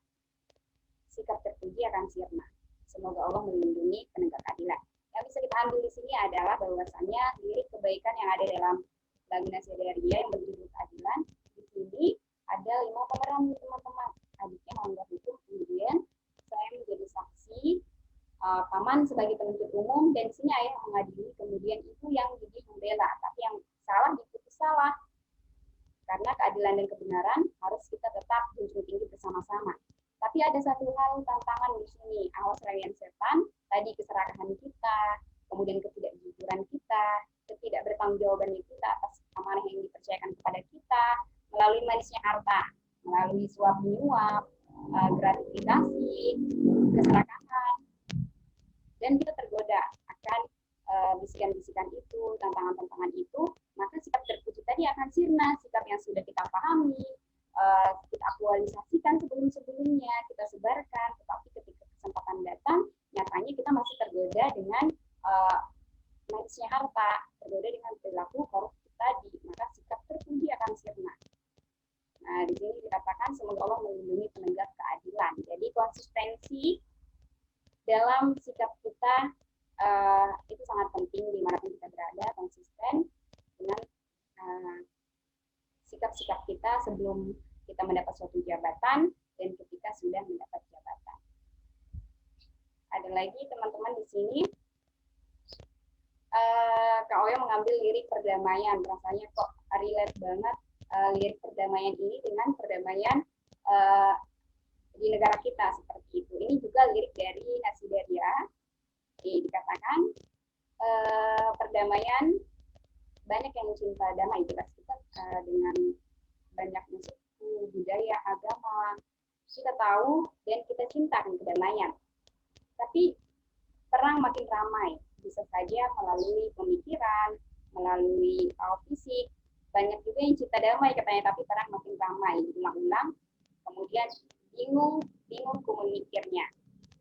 sikap terpuji akan sirna. Semoga Allah melindungi penegak keadilan. Yang bisa kita ambil di sini adalah bahwasannya lirik kebaikan yang ada dalam lagu Nasudaria yang berjudul keadilan. Di sini ada 5 pemeran teman-teman. Adiknya melanggar hukum, kemudian saya menjadi saksi, paman sebagai penuntut umum, dan di sini ayah mengadili, kemudian ibu yang gigih membela, tapi yang salah diputus salah. Karena keadilan dan kebenaran harus kita tetap junjung tinggi bersama-sama. Tapi ada satu hal tantangan di sini, awas rayuan setan, tadi keserakahan kita, kemudian ketidakjujuran kita, ketidakbertanggungjawaban kita atas amanah yang dipercayakan kepada kita, melalui manisnya harta, melalui suap menyuap, gratifikasi, keserakahan, dan kita tergoda akan bisikan-bisikan itu, tantangan-tantangan itu, maka sikap terpuji tadi akan sirna, sikap yang sudah kita pahami, kita aktualisasikan sebelum-sebelumnya, kita sebarkan, tetapi ketika kesempatan datang, nyatanya kita masih tergoda dengan manisnya harta, tergoda dengan perilaku korup tadi, maka sikap terpuji akan sirna. Nah, di sini dikatakan semoga Allah melindungi penegak keadilan. Jadi konsistensi dalam sikap kita itu sangat penting dimanapun kita berada, konsisten dengan sikap-sikap kita sebelum kita mendapat suatu jabatan dan ketika sudah mendapat jabatan. Ada lagi teman-teman di sini, Kak Oyo mengambil lirik perdamaian, rasanya kok relate banget lirik perdamaian ini dengan perdamaian di negara kita seperti itu. Ini juga lirik dari Nasidaria. Dikatakan perdamaian, banyak yang cinta damai, jelas kita dengan banyaknya suku, budaya, agama, kita tahu dan kita cinta kedamaian. Tapi perang makin ramai, bisa saja melalui pemikiran, melalui fisik. Banyak juga yang cinta damai katanya, tapi perang makin ramai, diulang-ulang, kemudian bingung memikirnya.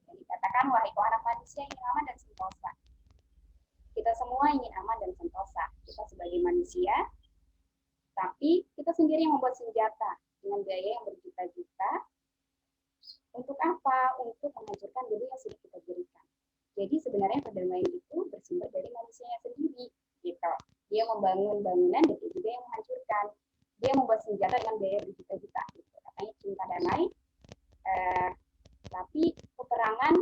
Dan dikatakan, wahai anak manusia ingin aman dan sentosa. Kita semua ingin aman dan sentosa. Kita sebagai manusia, tapi kita sendiri yang membuat senjata dengan biaya yang berjuta-juta. Untuk apa? Untuk menghancurkan dulu yang sudah kita berikan. Jadi sebenarnya perdamaian itu bersumber dari manusianya sendiri, gitu. Dia membangun bangunan dan dia juga yang menghancurkan. Dia membuat senjata dengan biaya berjuta-juta. Gitu. Katanya cinta damai, tapi peperangan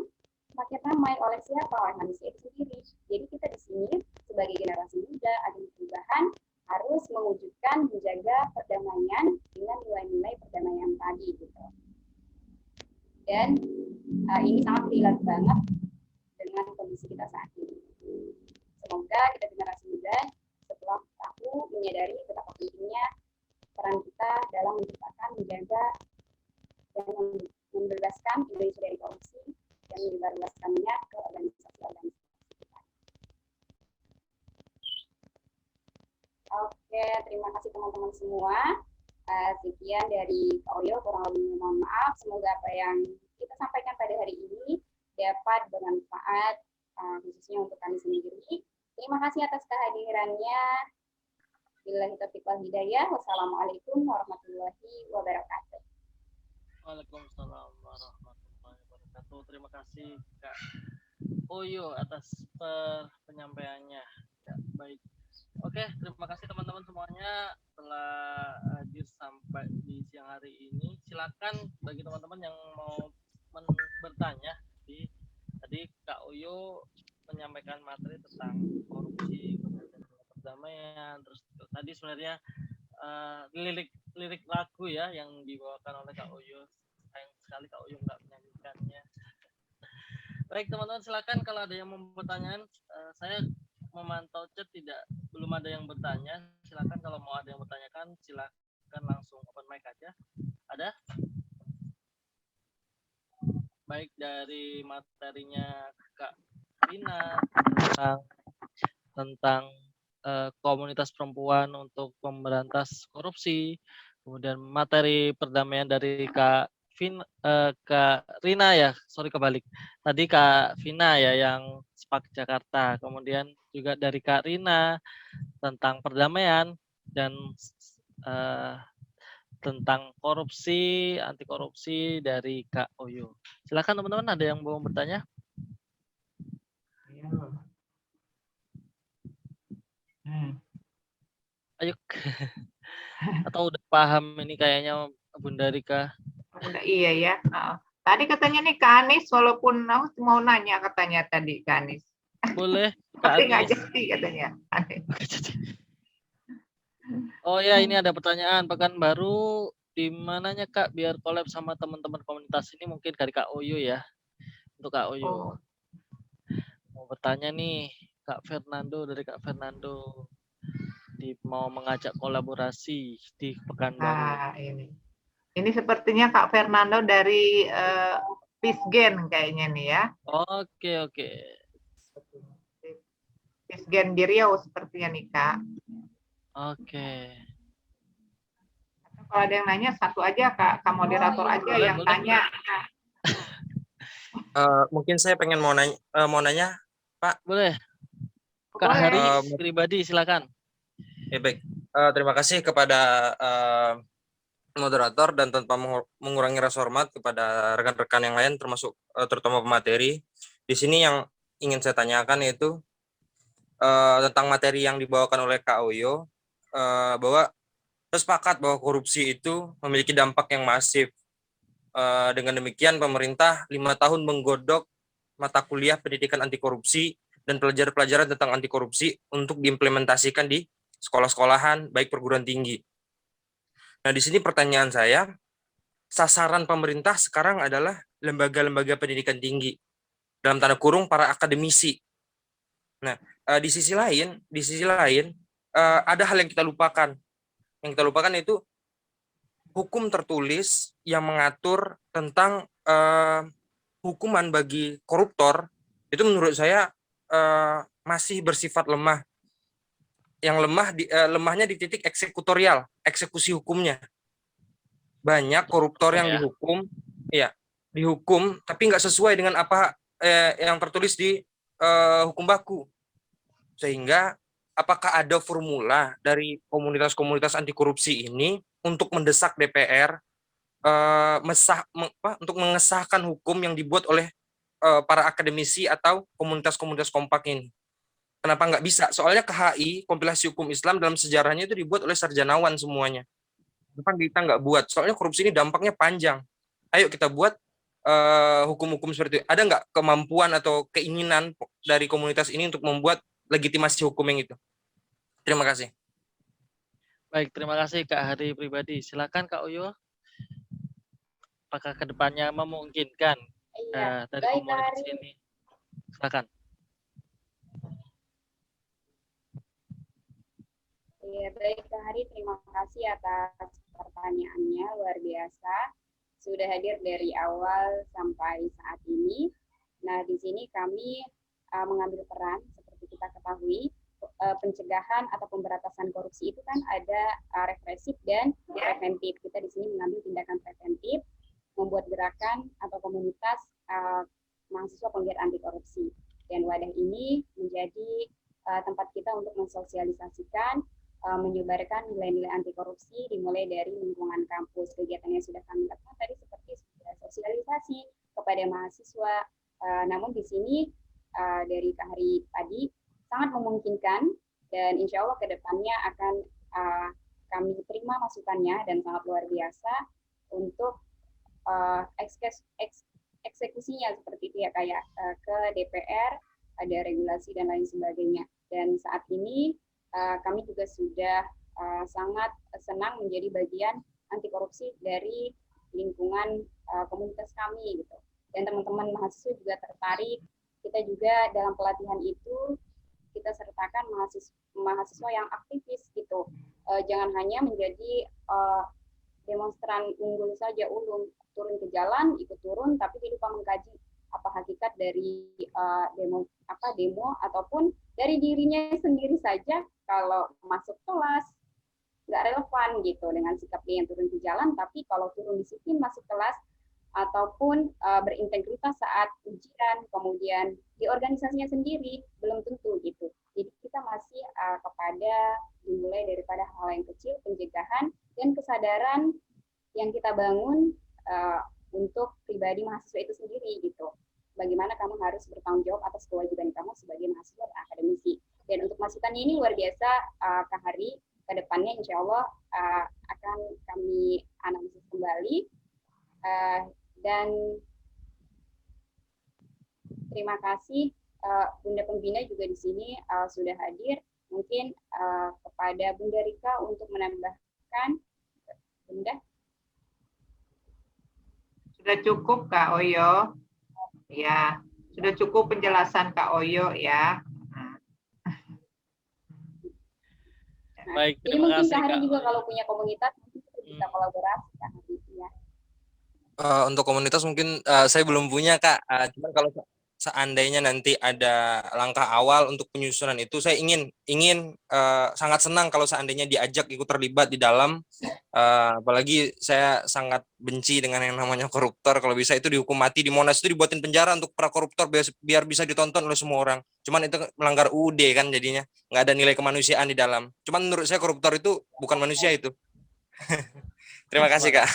makin ramai oleh siapa? Oleh manusia itu sendiri. Jadi kita di sini sebagai generasi muda, agen perubahan, harus mewujudkan menjaga perdamaian dengan nilai-nilai perdamaian tadi, gitu. Dan ini sangat relate banget dengan kondisi kita saat ini. Semoga kita generasi muda setelah tahu menyadari betapa pentingnya peran kita dalam menciptakan, menjaga, dan membebaskan Indonesia dari korupsi dan menyebarluaskannya ke organisasi-organisasi kita. Oke, terima kasih teman-teman semua. Sekian dari Kak Oyo, kurang lebih mohon maaf. Semoga apa yang kita sampaikan pada hari ini dapat bermanfaat khususnya untuk kami sendiri. Terima kasih atas kehadirannya. Billahi taufiq wal hidayah. Wassalamualaikum warahmatullahi wabarakatuh. Waalaikumsalam warahmatullahi wabarakatuh. Terima kasih Kak Oyo atas penyampaiannya. Ya, baik. Oke, terima kasih teman-teman semuanya telah hadir sampai di siang hari ini. Silakan bagi teman-teman yang mau bertanya. Tadi Kak Oyo menyampaikan materi tentang korupsi, perdamaian, terus tadi sebenarnya lirik lagu ya yang dibawakan oleh Kak Oyo. Sayang sekali Kak Oyo nggak menyanyikannya. Baik teman-teman, silakan kalau ada yang mau bertanya. Saya memantau chat belum ada yang bertanya. Silakan kalau mau ada yang bertanyakan, silakan langsung open mic aja. Ada? Baik dari materinya Kak Rina tentang komunitas perempuan untuk memberantas korupsi, kemudian materi perdamaian dari Kak Rina ya, sorry kebalik. Tadi Kak Vina ya yang SPAK Jakarta, kemudian juga dari Kak Rina tentang perdamaian dan tentang korupsi, anti korupsi dari Kak Oyo. Silakan teman-teman, ada yang mau bertanya? Ayo. Atau udah paham ini kayaknya Bunda Rika? Iya ya. Tadi katanya nih Kak Anis, walaupun mau nanya katanya tadi Kak Anis. Boleh, Tapi nggak Anies. jadi katanya. Oh ya, ini ada pertanyaan. Pekanbaru di mananya Kak? Biar collab sama teman-teman komunitas ini, mungkin dari Kak Oyo ya. Untuk Kak Oyo. Oh, Mau bertanya nih, Kak Fernando, dari Kak Fernando. Mau mengajak kolaborasi di Pekanbaru. nah ini sepertinya Kak Fernando dari Pisgen kayaknya nih ya. Oke, oke. Pisgen di Riau sepertinya nih Kak. Oke. Kalau ada yang nanya satu aja Kak moderator aja Boleh, yang boleh. tanya. Mungkin saya pengen mau nanya, Pak. Boleh. Kak Boleh. Hari pribadi, silakan. Ya baik. Terima kasih kepada moderator dan tanpa mengurangi rasa hormat kepada rekan-rekan yang lain, termasuk terutama pemateri. Di sini yang ingin saya tanyakan yaitu tentang materi yang dibawakan oleh Kak Oyo, bahwa saya sepakat bahwa korupsi itu memiliki dampak yang masif. Dengan demikian pemerintah 5 tahun menggodok mata kuliah pendidikan anti korupsi dan pelajaran-pelajaran tentang anti korupsi untuk diimplementasikan di sekolah-sekolahan baik perguruan tinggi. Nah, di sini pertanyaan saya, sasaran pemerintah sekarang adalah lembaga-lembaga pendidikan tinggi, dalam tanda kurung para akademisi. Nah, di sisi lain ada hal yang kita lupakan. Yang kita lupakan itu hukum tertulis yang mengatur tentang hukuman bagi koruptor itu menurut saya masih bersifat lemah. Yang lemahnya di titik eksekutorial, eksekusi hukumnya. Banyak koruptor yang dihukum, tapi nggak sesuai dengan apa yang tertulis di hukum baku. Sehingga apakah ada formula dari komunitas-komunitas anti korupsi ini untuk mendesak DPR untuk mengesahkan hukum yang dibuat oleh para akademisi atau komunitas-komunitas kompak ini? Kenapa nggak bisa? Soalnya KHI, kompilasi hukum Islam dalam sejarahnya itu dibuat oleh sarjanawan semuanya. Kenapa kita nggak buat? Soalnya korupsi ini dampaknya panjang. Ayo kita buat hukum-hukum seperti itu. Ada nggak kemampuan atau keinginan dari komunitas ini untuk membuat legitimasi hukum yang itu? Terima kasih. Baik, terima kasih Kak Hari pribadi. Silakan Kak Oyo. Apakah kedepannya memungkinkan dari baik, komunitas Kak Hari. ini? Silakan. Ya, baik Kak Hari, terima kasih atas pertanyaannya, luar biasa. Sudah hadir dari awal sampai saat ini. Nah, di sini kami mengambil peran, seperti kita ketahui, pencegahan atau pemberantasan korupsi itu kan ada represif dan preventif. Kita di sini mengambil tindakan preventif, membuat gerakan atau komunitas mahasiswa penggiat anti korupsi. Dan wadah ini menjadi tempat kita untuk mensosialisasikan, menyebarkan nilai-nilai anti korupsi dimulai dari lingkungan kampus. Kegiatannya sudah kami lakukan tadi seperti sosialisasi kepada mahasiswa. Namun di sini dari Kak Hari tadi sangat memungkinkan dan insya Allah ke depannya akan kami terima masukannya dan sangat luar biasa untuk eksekusinya seperti itu ya, kayak ke DPR, ada regulasi dan lain sebagainya. Dan saat ini kami juga sudah sangat senang menjadi bagian anti korupsi dari lingkungan komunitas kami gitu. Dan teman-teman mahasiswa juga tertarik. Kita juga dalam pelatihan itu kita sertakan mahasiswa yang aktivis gitu. Jangan hanya menjadi demonstran unggul saja, turun ke jalan, ikut turun, tapi lupa mengkaji apa hakikat dari demo ataupun dari dirinya sendiri saja. Kalau masuk kelas nggak relevan gitu dengan sikap dia yang turun ke jalan, tapi kalau turun disiplin masuk kelas ataupun berintegritas saat ujian, kemudian di organisasinya sendiri belum tentu gitu. Jadi kita masih kepada dimulai daripada hal yang kecil, pencegahan dan kesadaran yang kita bangun untuk pribadi mahasiswa itu sendiri gitu. Bagaimana kamu harus bertanggung jawab atas kewajiban kamu sebagai mahasiswa dan akademisi. Dan untuk masukannya ini luar biasa, Kak Hari, ke depannya insya Allah akan kami analisis kembali. Dan terima kasih Bunda Pembina juga di sini sudah hadir. Mungkin kepada Bunda Rika untuk menambahkan, Bunda. Sudah cukup Kak Oyo. Ya, sudah cukup penjelasan Kak Oyo ya. Baik, Jadi terima mungkin kasih Kak Hari Kak juga Oyo. kalau punya komunitas mungkin kita bisa kolaborasi Kak Hari ya. Untuk komunitas mungkin saya belum punya Kak. Cuman kalau seandainya nanti ada langkah awal untuk penyusunan itu, saya ingin sangat senang kalau seandainya diajak ikut terlibat di dalam. Apalagi saya sangat benci dengan yang namanya koruptor. Kalau bisa itu dihukum mati, di Monas itu dibuatin penjara untuk para koruptor biar bisa ditonton oleh semua orang. Cuman itu melanggar UUD kan, jadinya nggak ada nilai kemanusiaan di dalam. Cuman menurut saya koruptor itu bukan manusia itu. Terima kasih Kak.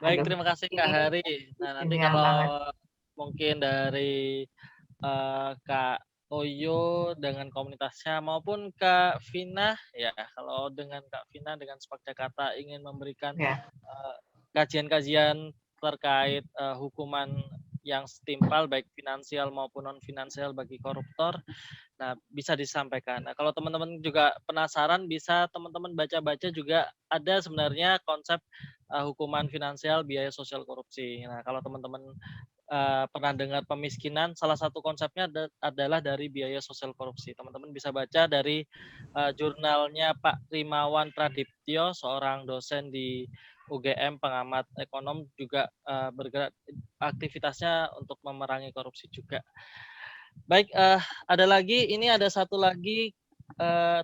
Baik, Aduh, terima kasih Kak ini Hari. Nah, nanti ilmiah kalau banget. mungkin dari Kak Oyo dengan komunitasnya maupun Kak Vina, ya kalau dengan Kak Vina dengan Spak Jakarta ingin memberikan Ya. kajian-kajian terkait hukuman yang setimpal baik finansial maupun non finansial bagi koruptor. Nah, bisa disampaikan. Nah, kalau teman-teman juga penasaran, bisa teman-teman baca-baca juga ada sebenarnya konsep hukuman finansial biaya sosial korupsi. Nah, kalau teman-teman pernah dengar pemiskinan, salah satu konsepnya adalah dari biaya sosial korupsi. Teman-teman bisa baca dari jurnalnya Pak Rimawan Pradiptyo, seorang dosen di UGM, pengamat ekonom, juga bergerak aktivitasnya untuk memerangi korupsi juga. Baik, ada lagi, ini ada satu lagi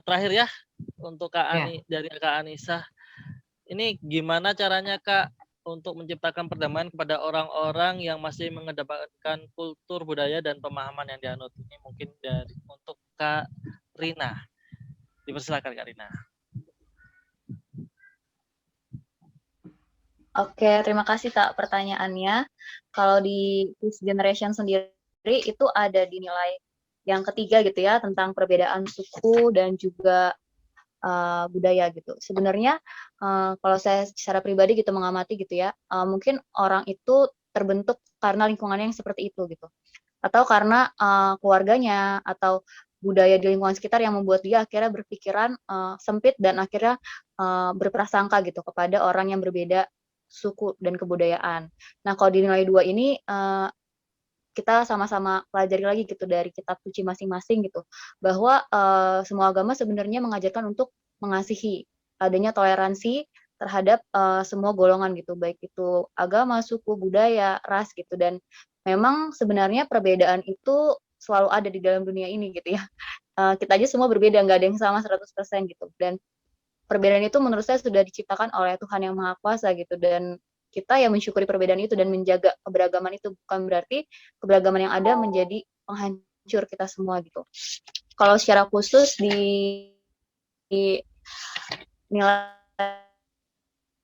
terakhir ya untuk Kak Ani, dari Kak Anissa. Ini gimana caranya Kak untuk menciptakan perdamaian kepada orang-orang yang masih mengedepankan kultur, budaya, dan pemahaman yang dianut? Ini mungkin untuk Kak Rina. Dipersilakan Kak Rina. Oke, terima kasih Kak pertanyaannya. Kalau di Peace Generation sendiri itu ada di nilai yang ketiga gitu ya, tentang perbedaan suku dan juga budaya gitu. Sebenarnya kalau saya secara pribadi gitu mengamati gitu ya, mungkin orang itu terbentuk karena lingkungannya yang seperti itu gitu. Atau karena keluarganya atau budaya di lingkungan sekitar yang membuat dia akhirnya berpikiran sempit dan akhirnya berprasangka gitu kepada orang yang berbeda suku dan kebudayaan. Nah, kalau di nilai 2 ini kita sama-sama pelajari lagi gitu dari kitab suci masing-masing gitu, bahwa semua agama sebenarnya mengajarkan untuk mengasihi, adanya toleransi terhadap semua golongan gitu, baik itu agama, suku, budaya, ras gitu, dan memang sebenarnya perbedaan itu selalu ada di dalam dunia ini gitu ya. Kita aja semua berbeda, nggak ada yang sama 100% gitu, dan perbedaan itu menurut saya sudah diciptakan oleh Tuhan yang Maha Kuasa gitu, dan kita yang mensyukuri perbedaan itu dan menjaga keberagaman itu, bukan berarti keberagaman yang ada menjadi penghancur kita semua gitu. Kalau secara khusus di nilai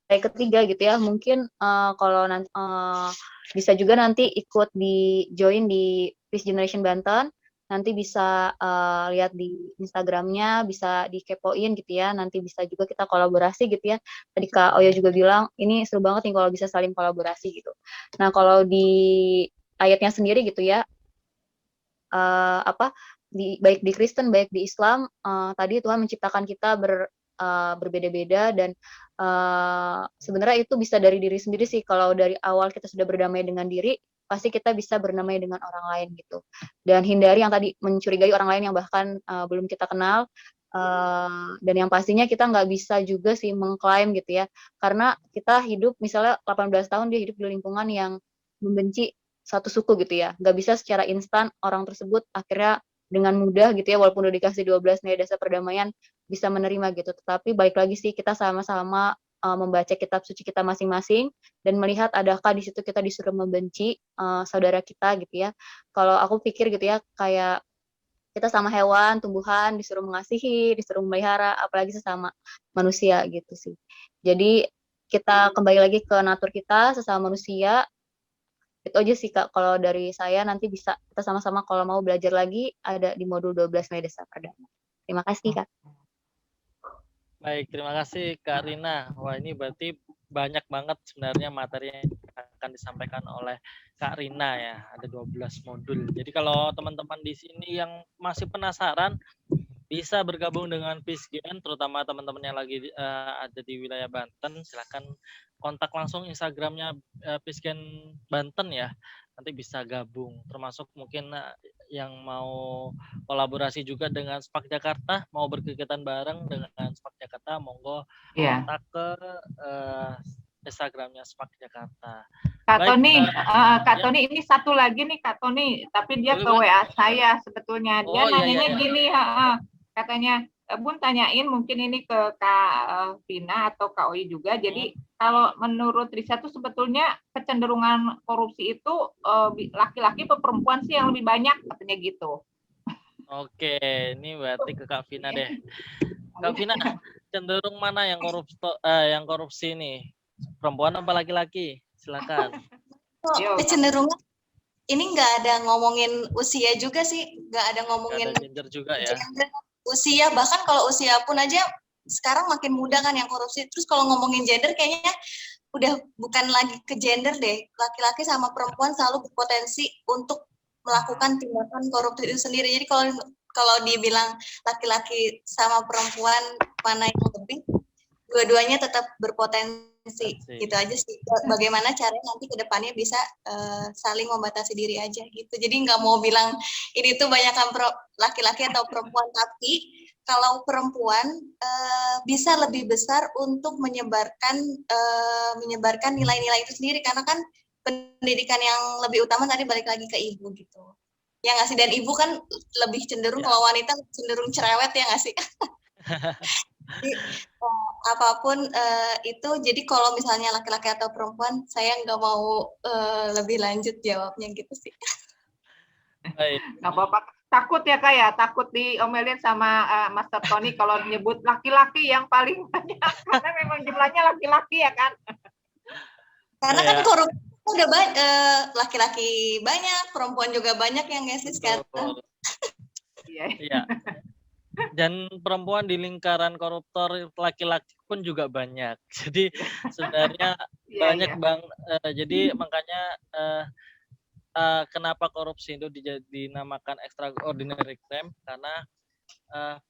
ketiga gitu ya, mungkin kalau nanti bisa juga nanti ikut di join di Peace Generation Banten, nanti bisa lihat di Instagramnya, bisa dikepoin gitu ya, nanti bisa juga kita kolaborasi gitu ya. Tadi Kak Oyo juga bilang, ini seru banget nih kalau bisa saling kolaborasi gitu. Nah, kalau di ayatnya sendiri gitu ya, baik di Kristen, baik di Islam, tadi Tuhan menciptakan kita berbeda-beda, dan sebenarnya itu bisa dari diri sendiri sih. Kalau dari awal kita sudah berdamai dengan diri, pasti kita bisa berdamai dengan orang lain gitu. Dan hindari yang tadi mencurigai orang lain yang bahkan belum kita kenal. Dan yang pastinya kita nggak bisa juga sih mengklaim gitu ya, karena kita hidup misalnya 18 tahun dia hidup di lingkungan yang membenci satu suku gitu ya, nggak bisa secara instan orang tersebut akhirnya dengan mudah gitu ya, walaupun udah dikasih 12 nilai dasar perdamaian bisa menerima gitu. Tetapi balik lagi sih, kita sama-sama membaca kitab suci kita masing-masing dan melihat adakah di situ kita disuruh membenci saudara kita gitu ya. Kalau aku pikir gitu ya, kayak kita sama hewan, tumbuhan disuruh mengasihi, disuruh memelihara, apalagi sesama manusia gitu sih. Jadi kita kembali lagi ke natur kita sesama manusia. Itu aja sih Kak, kalau dari saya. Nanti bisa kita sama-sama kalau mau belajar lagi, ada di modul 12 nilai dasar perdamaian. Terima kasih Kak. Baik, terima kasih Kak Rina. Wah, ini berarti banyak banget sebenarnya materi yang akan disampaikan oleh Kak Rina ya. Ada 12 modul. Jadi kalau teman-teman di sini yang masih penasaran bisa bergabung dengan Pisgen, terutama teman-teman yang lagi ada di wilayah Banten, silakan kontak langsung Instagramnya Pisgen Banten ya. Nanti bisa gabung, termasuk mungkin yang mau kolaborasi juga dengan Spark Jakarta, mau berkegiatan bareng dengan Spark Jakarta, monggo Iya. kontak ke Instagramnya Spark Jakarta. Kak Baik, Tony, Kak ya. Tony ini satu lagi nih Kak Tony, tapi dia ke Boleh, WA saya sebetulnya. Dia Oh, iya, nanyanya iya. gini, katanya, Bun tanyain mungkin ini ke Kak Vina atau Kak Oyi juga. Jadi kalau menurut riset itu sebetulnya kecenderungan korupsi itu laki-laki atau perempuan sih yang lebih banyak, katanya gitu. Oke, ini berarti ke Kak Vina deh. Kak Vina, cenderung mana yang korupsi nih? Perempuan apa laki-laki? Silakan. Kecenderungan ini nggak ada ngomongin usia juga sih, nggak ada ngomongin Ada gender juga ya. gender, usia, bahkan kalau usia pun aja sekarang makin muda kan yang korupsi. Terus kalau ngomongin gender kayaknya udah bukan lagi ke gender deh, laki-laki sama perempuan selalu berpotensi untuk melakukan tindakan korupsi itu sendiri. Jadi kalau dibilang laki-laki sama perempuan mana yang lebih, dua-duanya tetap berpotensi. Gitu aja sih. Bagaimana caranya nanti ke depannya bisa saling membatasi diri aja gitu. Jadi nggak mau bilang ini tuh banyakan laki-laki atau perempuan, tapi kalau perempuan bisa lebih besar untuk menyebarkan nilai-nilai itu sendiri, karena kan pendidikan yang lebih utama tadi balik lagi ke ibu gitu. Ya nggak sih, dan ibu kan lebih cenderung kalau wanita cenderung cerewet ya nggak sih? Jadi, apapun itu, jadi kalau misalnya laki-laki atau perempuan, saya nggak mau lebih lanjut jawabnya gitu sih. Nggak apa-apa. Takut ya Kak ya, takut diomelin sama Master Tony kalau nyebut laki-laki yang paling banyak, karena memang jumlahnya laki-laki ya kan. Karena kan korupsi udah banyak, laki-laki banyak, perempuan juga banyak yang nggak sih sekarang. Iya. Dan perempuan di lingkaran koruptor laki-laki pun juga banyak. Jadi sebenarnya banyak jadi makanya kenapa korupsi itu dinamakan extraordinary crime, karena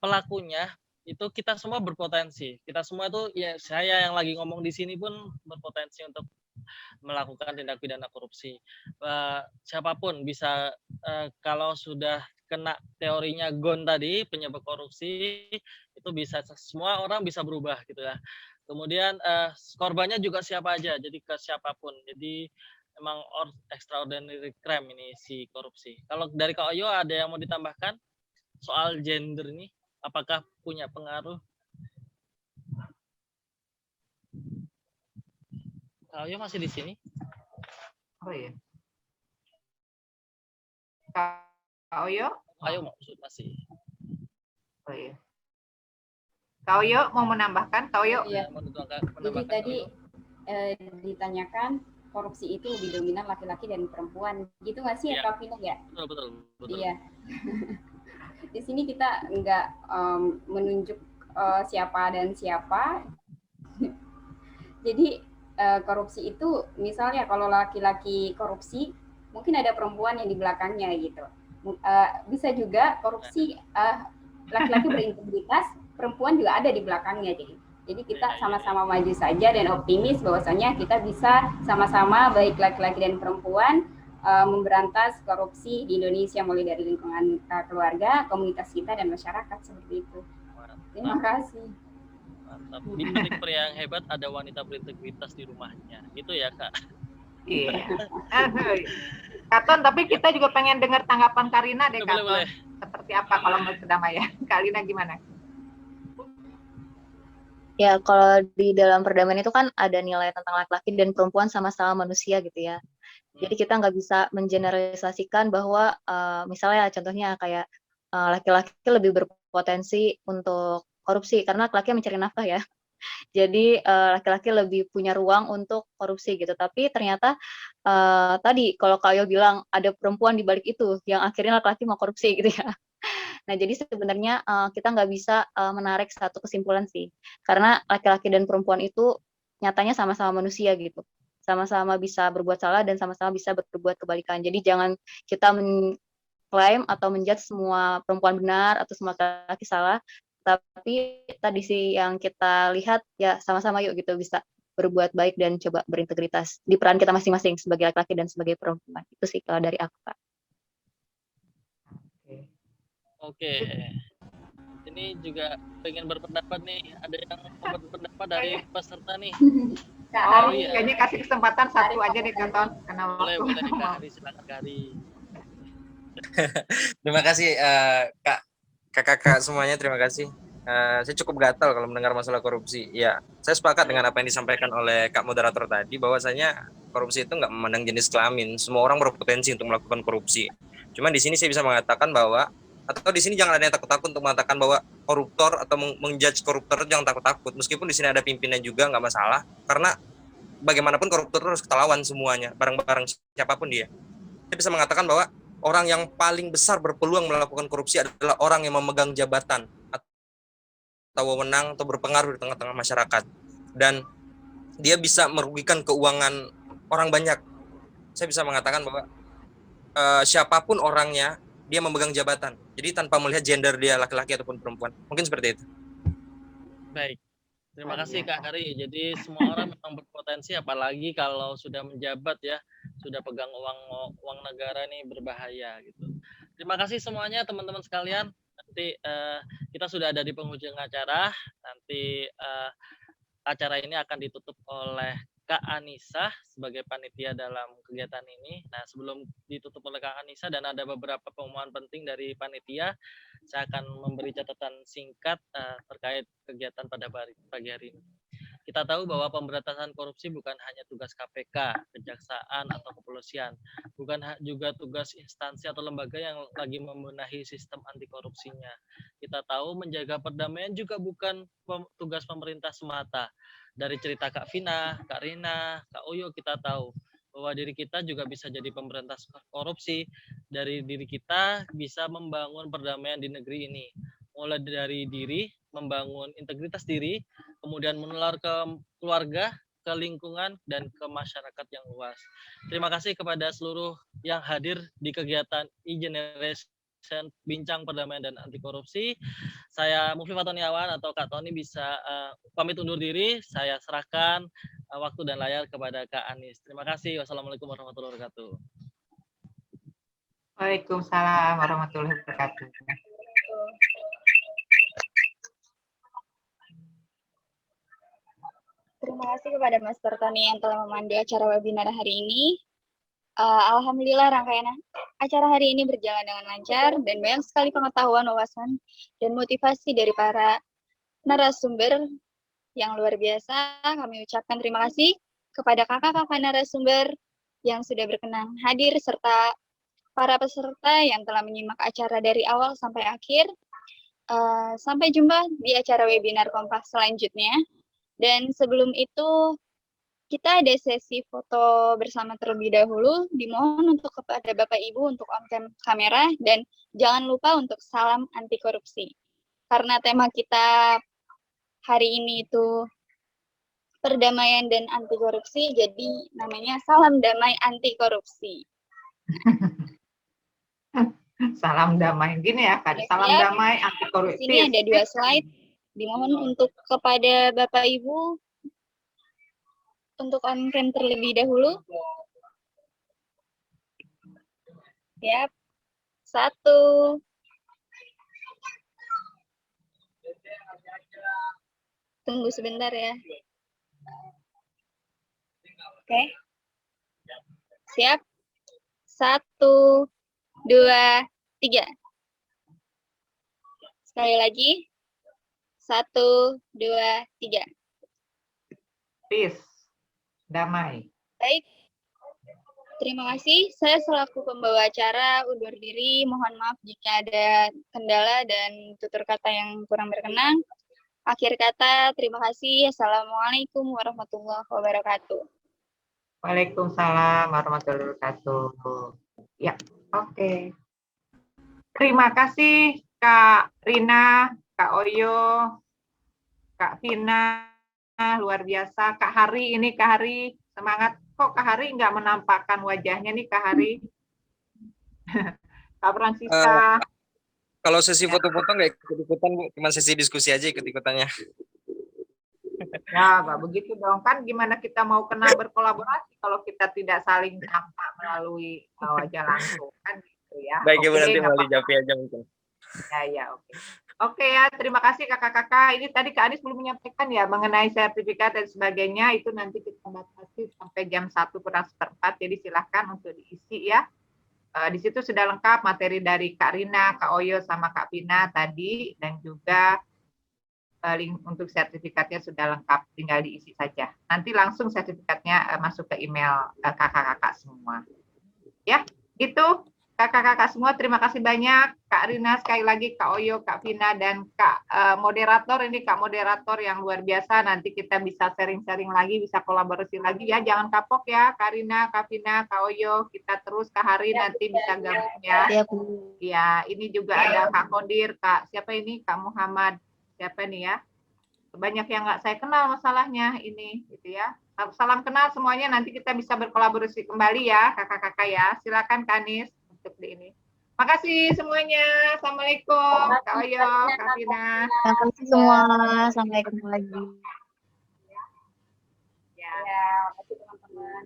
pelakunya itu kita semua berpotensi. Kita semua itu, ya saya yang lagi ngomong di sini pun berpotensi untuk melakukan tindak pidana korupsi. Siapapun bisa, kalau sudah kena teorinya Ghosn tadi, penyebab korupsi, itu bisa semua orang bisa berubah gitu ya. Kemudian korbannya juga siapa aja, jadi ke siapapun. Jadi memang extraordinary crime ini si korupsi. Kalau dari Kak Oyo ada yang mau ditambahkan soal gender ini, apakah punya pengaruh? Kak Oyo masih di sini? Oh iya. Kak Oyo? Kak Oyo maksud masih. Oh iya. Kak Oyo mau menambahkan? Kak Oyo? Iya. Jadi tadi ditanyakan korupsi itu lebih dominan laki-laki dan perempuan, gitu nggak sih ya Kak Vina ya? Betul. Iya. Di sini kita nggak menunjuk siapa dan siapa. Jadi korupsi itu misalnya kalau laki-laki korupsi, mungkin ada perempuan yang di belakangnya gitu. Bisa juga korupsi laki-laki berintegritas, perempuan juga ada di belakangnya. Jadi kita sama-sama maju saja dan optimis bahwasanya kita bisa sama-sama baik laki-laki dan perempuan memberantas korupsi di Indonesia, mulai dari lingkungan keluarga, komunitas kita dan masyarakat seperti itu. Terima kasih. Mantap. Di balik pria yang hebat ada wanita berintegritas di rumahnya. Gitu ya, Kak. Iya. Katon, tapi kita juga pengen dengar tanggapan Karina deh, Katon. Boleh. Seperti apa kalau mau perdamaian? Karina gimana? Ya, kalau di dalam perdamaian itu kan ada nilai tentang laki-laki dan perempuan sama-sama manusia gitu ya. Jadi kita nggak bisa mengeneralisasikan bahwa misalnya contohnya kayak laki-laki lebih berpotensi untuk korupsi karena laki-laki mencari nafkah ya. Jadi laki-laki lebih punya ruang untuk korupsi gitu. Tapi ternyata tadi kalau Kak Yo bilang ada perempuan di balik itu yang akhirnya laki-laki mau korupsi gitu ya. Nah, jadi sebenarnya kita nggak bisa menarik satu kesimpulan sih. Karena laki-laki dan perempuan itu nyatanya sama-sama manusia gitu. sama-sama bisa berbuat salah dan sama-sama bisa berbuat kebalikan. Jadi jangan kita mengklaim atau menjudge semua perempuan benar atau semua laki-laki salah, tapi tadi sih yang kita lihat ya sama-sama yuk gitu bisa berbuat baik dan coba berintegritas di peran kita masing-masing sebagai laki-laki dan sebagai perempuan. Itu sih kalau dari aku, Kak. Oke. Ini juga pengen berpendapat nih. Ada yang mau berpendapat dari peserta nih? Oh, iya. kayaknya kasih kesempatan satu aja deh, Katon. Karena Boleh, waktu. boleh Kak Hari, silakan Kak Hari. Terima kasih kakak-kakak semuanya, terima kasih. Saya cukup gatal kalau mendengar masalah korupsi. Ya, saya sepakat dengan apa yang disampaikan oleh Kak Moderator tadi, bahwasanya korupsi itu nggak memandang jenis kelamin. Semua orang berpotensi untuk melakukan korupsi. Cuma di sini saya bisa mengatakan bahwa, atau di sini jangan ada yang takut-takut untuk mengatakan bahwa koruptor atau menjudge koruptor, jangan takut-takut. Meskipun di sini ada pimpinan juga nggak masalah, karena bagaimanapun koruptor harus kita lawan semuanya, bareng-bareng siapapun dia. Saya bisa mengatakan bahwa orang yang paling besar berpeluang melakukan korupsi adalah orang yang memegang jabatan atau wewenang atau berpengaruh di tengah-tengah masyarakat, dan dia bisa merugikan keuangan orang banyak. Saya bisa mengatakan bahwa siapapun orangnya, dia memegang jabatan. Jadi tanpa melihat gender dia laki-laki ataupun perempuan. Mungkin seperti itu. Baik. Terima kasih Kak Hari. Jadi semua orang memang berpotensi, apalagi kalau sudah menjabat ya, sudah pegang uang negara nih, berbahaya gitu. Terima kasih semuanya teman-teman sekalian. Nanti kita sudah ada di penghujung acara. Nanti acara ini akan ditutup oleh Kak Anissa sebagai panitia dalam kegiatan ini. Nah, sebelum ditutup oleh Kak Anissa dan ada beberapa pengumuman penting dari panitia, saya akan memberi catatan singkat terkait kegiatan pada pagi hari ini. Kita tahu bahwa pemberantasan korupsi bukan hanya tugas KPK, kejaksaan, atau kepolisian, bukan juga tugas instansi atau lembaga yang lagi membenahi sistem anti korupsinya. Kita tahu menjaga perdamaian juga bukan tugas pemerintah semata. Dari cerita Kak Vina, Kak Rina, Kak Oyo, kita tahu bahwa diri kita juga bisa jadi pemberantas korupsi. Dari diri kita bisa membangun perdamaian di negeri ini. Mulai dari diri, membangun integritas diri, kemudian menular ke keluarga, ke lingkungan, dan ke masyarakat yang luas. Terima kasih kepada seluruh yang hadir di kegiatan e-Generation Bincang Perdamaian dan Anti Korupsi. Saya Mufli Fatoniawan atau Kak Tony bisa pamit undur diri. Saya serahkan waktu dan layar kepada Kak Anis. Terima kasih. Wassalamualaikum warahmatullahi wabarakatuh. Waalaikumsalam warahmatullahi wabarakatuh. Terima kasih kepada Master Tony yang telah memandu acara webinar hari ini. Alhamdulillah rangkaian acara hari ini berjalan dengan lancar dan banyak sekali pengetahuan, wawasan, dan motivasi dari para narasumber yang luar biasa. Kami ucapkan terima kasih kepada kakak-kakak narasumber yang sudah berkenan hadir serta para peserta yang telah menyimak acara dari awal sampai akhir. Sampai jumpa di acara webinar Kompas selanjutnya. Dan sebelum itu, kita ada sesi foto bersama terlebih dahulu. Dimohon untuk kepada Bapak Ibu untuk on-cam kamera dan jangan lupa untuk salam anti korupsi. Karena tema kita hari ini itu perdamaian dan anti korupsi, jadi namanya salam damai anti korupsi. Salam damai, gini ya Kak. Salam damai anti korupsi. Di sini ada 2 slide. Dimohon untuk kepada Bapak Ibu untuk on-cam terlebih dahulu. Yap. 1. Tunggu sebentar ya. Oke. Siap. 1, 2, 3. Sekali lagi. 1, 2, 3. Peace. Damai. Baik. Terima kasih. Saya selaku pembawa acara undur diri. Mohon maaf jika ada kendala dan tutur kata yang kurang berkenan. Akhir kata, terima kasih. Assalamualaikum warahmatullahi wabarakatuh. Waalaikumsalam warahmatullahi wabarakatuh. Ya, oke. Terima kasih Kak Rina, Kak Oyo, Kak Vina, luar biasa. Kak Hari, ini Kak Hari, semangat Kok Kak Hari nggak menampakkan wajahnya nih Kak Hari? Kak Francisca. Kalau sesi foto-foto nggak ikut-ikutan, Bu. Cuma sesi diskusi aja ikut-ikutannya. Ya, nggak begitu dong. Kan gimana kita mau kenal berkolaborasi kalau kita tidak saling nampak melalui wajah langsung. Kan gitu ya. Baik, Ibu, nanti nggak mau apa-apa. dijawab aja mungkin. Ya, oke. Oke ya, terima kasih kakak-kakak. Ini tadi Kak Anies belum menyampaikan ya mengenai sertifikat dan sebagainya. Itu nanti kita batasi sampai jam 1:04. Jadi silahkan untuk diisi ya. Di situ sudah lengkap materi dari Kak Rina, Kak Oyo, sama Kak Pina tadi. Dan juga link untuk sertifikatnya sudah lengkap. Tinggal diisi saja. Nanti langsung sertifikatnya masuk ke email kakak-kakak semua. Ya, itu. Kakak-kakak semua, terima kasih banyak. Kak Rina, sekali lagi, Kak Oyo, Kak Vina, dan Kak moderator. Ini Kak moderator yang luar biasa. Nanti kita bisa sharing-sharing lagi, bisa kolaborasi lagi ya. Jangan kapok ya, Kak Rina, Kak Vina, Kak Oyo. Kita terus, Kak Hari nanti bisa gabung ya. Ya, ini juga ada Kak Kodir, Kak. Siapa ini? Kak Muhammad. Siapa nih ya? Banyak yang nggak saya kenal masalahnya ini, gitu ya. Salam kenal semuanya. Nanti kita bisa berkolaborasi kembali ya, kakak-kakak ya. Silakan Kak Anies. Untuk di ini. Makasih semuanya. Assalamualaikum. Kak Oyo, Kak Vina. Terima kasih semua. Sampai ketemu lagi. Ya, makasih teman-teman.